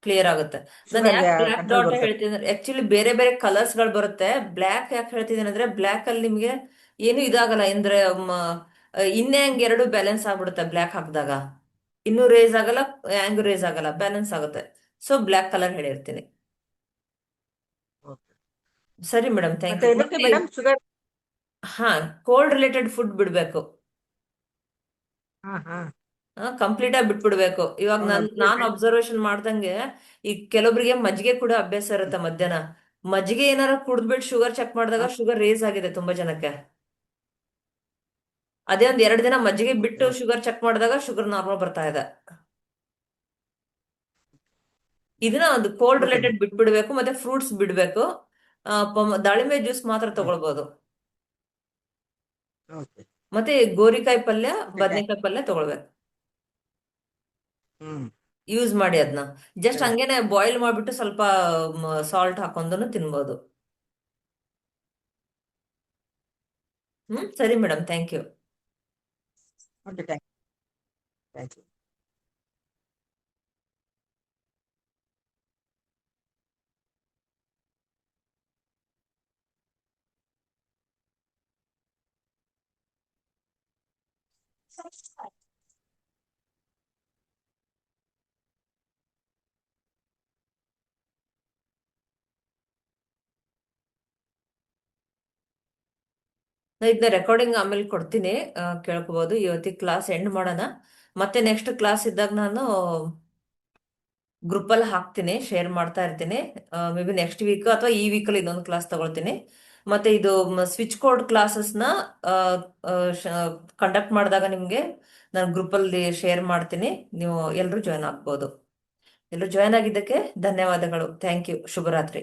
ಕ್ಲಿಯರ್ ಆಗುತ್ತೆ. ನಾನು ಶುಗರ್ಗೆ ಯಾಕೆ ಬ್ಲಾಕ್ ಕಂಟ್ರೋಲ್ ಡಾಟ್ ಬರುತ್ತೆ. ಹೇಳ್ತೀನಿ ಅಂದ್ರೆ ಆಕ್ಚುಲಿ ಬೇರೆ ಬೇರೆ ಕಲರ್ಸ್ ಗಳು ಬರುತ್ತೆ. ಬ್ಲಾಕ್ ಯಾಕೆ ಹೇಳ್ತಿದ್ದೀನಿ ಅಂದ್ರೆ ಬ್ಲಾಕ್ ಅಲ್ಲಿ ನಿಮ್ಗೆ ಏನು ಇದಾಗಲ್ಲ ಅಂದ್ರೆ ಇನ್ನೇ ಹಂಗೆ ಎರಡು ಬ್ಯಾಲೆನ್ಸ್ ಆಗ್ಬಿಡುತ್ತೆ. ಬ್ಲಾಕ್ ಹಾಕಿದಾಗ ಇನ್ನೂ ರೇಸ್ ಆಗಲ್ಲ, ಹ್ಯಾಂಗ್ ರೇಸ್ ಆಗಲ್ಲ, ಬ್ಯಾಲೆನ್ಸ್ ಆಗುತ್ತೆ. ಸೊ ಬ್ಲಾಕ್ ಕಲರ್ ಹೇಳಿರ್ತೀನಿ. Okay. ಸರಿ ಮೇಡಮ್, ಥ್ಯಾಂಕ್ ಮತ್ತೆ ಯು. ಇದಕ್ಕೆ ಮತ್ತೆ ಮೇಡಮ್ ಶುಗರ್. ಹಾ, ಕೋಲ್ಡ್ ರಿಲೇಟೆಡ್ ಫುಡ್ ಬಿಡ್ಬೇಕು. ಹಾ. ಕಂಪ್ಲೀಟ್ ಆಗಿ ಬಿಟ್ಬಿಡ್ಬೇಕು. ಇವಾಗ ನಾನ್ ಅಬ್ಸರ್ವೇಷನ್ ಮಾಡ್ದಂಗೆ ಈಗ ಕೆಲವೊಬ್ರಿಗೆ ಮಜ್ಜಿಗೆ ಕೂಡ ಅಭ್ಯಾಸ ಇರುತ್ತೆ ಮಧ್ಯಾಹ್ನ. ಮಜ್ಜಿಗೆ ಏನಾರ ಕುಡ್ದ್ಬಿಟ್ಟು ಶುಗರ್ ಚೆಕ್ ಮಾಡಿದಾಗ ಶುಗರ್ ರೇಸ್ ಆಗಿದೆ ತುಂಬಾ ಜನಕ್ಕೆ. ಅದೇ ಒಂದ್ 2 ದಿನ ಮಜ್ಜಿಗೆ ಬಿಟ್ಟು ಶುಗರ್ ಚೆಕ್ ಮಾಡಿದಾಗ ಶುಗರ್ ನಾರ್ಮಲ್ ಬರ್ತಾ ಇದೆ. ಇದನ್ನ ಒಂದು ಕೋಲ್ಡ್ Okay. ರಿಲೇಟೆಡ್ ಬಿಟ್ಬಿಡ್ಬೇಕು. ಮತ್ತೆ ಫ್ರೂಟ್ಸ್ ಬಿಡ್ಬೇಕು. ದಾಳಿಂಬೆ ಜ್ಯೂಸ್ ಮಾತ್ರ ತಗೊಳ್ಬಹುದು. Okay. ಮತ್ತೆ ಗೋರಿಕಾಯಿ ಪಲ್ಯ, Okay. ಬದನೆಕಾಯಿ ಪಲ್ಯ ತಗೊಳ್ಬೇಕು. ಹ್ಮ್. ಯೂಸ್ ಮಾಡಿ ಅದನ್ನ. ಜಸ್ಟ್ ಸರಿ. ಹಂಗೇನೆ ಬಾಯ್ಲ್ ಮಾಡ್ಬಿಟ್ಟು ಸ್ವಲ್ಪ ಸಾಲ್ಟ್ ಹಾಕೊಂಡು ತಿನ್ಬೋದು. ಸರಿ madam, thank you. Okay, thank you. ನಾ ಇದನ್ನ ರೆಕಾರ್ಡಿಂಗ್ ಆಮೇಲೆ ಕೊಡ್ತೀನಿ, ಕೇಳ್ಕೊಬಹುದು. ಇವತ್ತಿಗೆ ಕ್ಲಾಸ್ ಎಂಡ್ ಮಾಡೋಣ. ಮತ್ತೆ ನೆಕ್ಸ್ಟ್ ಕ್ಲಾಸ್ ಇದ್ದಾಗ ನಾನು ಗ್ರೂಪ್ ಅಲ್ಲಿ ಹಾಕ್ತೀನಿ, ಶೇರ್ ಮಾಡ್ತಾ ಇರ್ತೀನಿ. ಮೇ ಬಿ ನೆಕ್ಸ್ಟ್ ವೀಕ್ ಅಥವಾ ಈ ವೀಕಲ್ಲಿ ಇನ್ನೊಂದು ಕ್ಲಾಸ್ ತಗೊಳ್ತೀನಿ. ಮತ್ತೆ ಇದು ಸ್ವಿಚ್ ಕೋಡ್ ಕ್ಲಾಸಸ್ನ ಕಂಡಕ್ಟ್ ಮಾಡಿದಾಗ ನಿಮ್ಗೆ ನಾನು ಗ್ರೂಪ್ ಅಲ್ಲಿ ಶೇರ್ ಮಾಡ್ತೀನಿ. ನೀವು ಎಲ್ಲರೂ ಜಾಯ್ನ್ ಆಗ್ಬೋದು. ಎಲ್ಲರೂ ಜಾಯ್ನ್ ಆಗಿದ್ದಕ್ಕೆ ಧನ್ಯವಾದಗಳು. Thank you. ಶುಭರಾತ್ರಿ.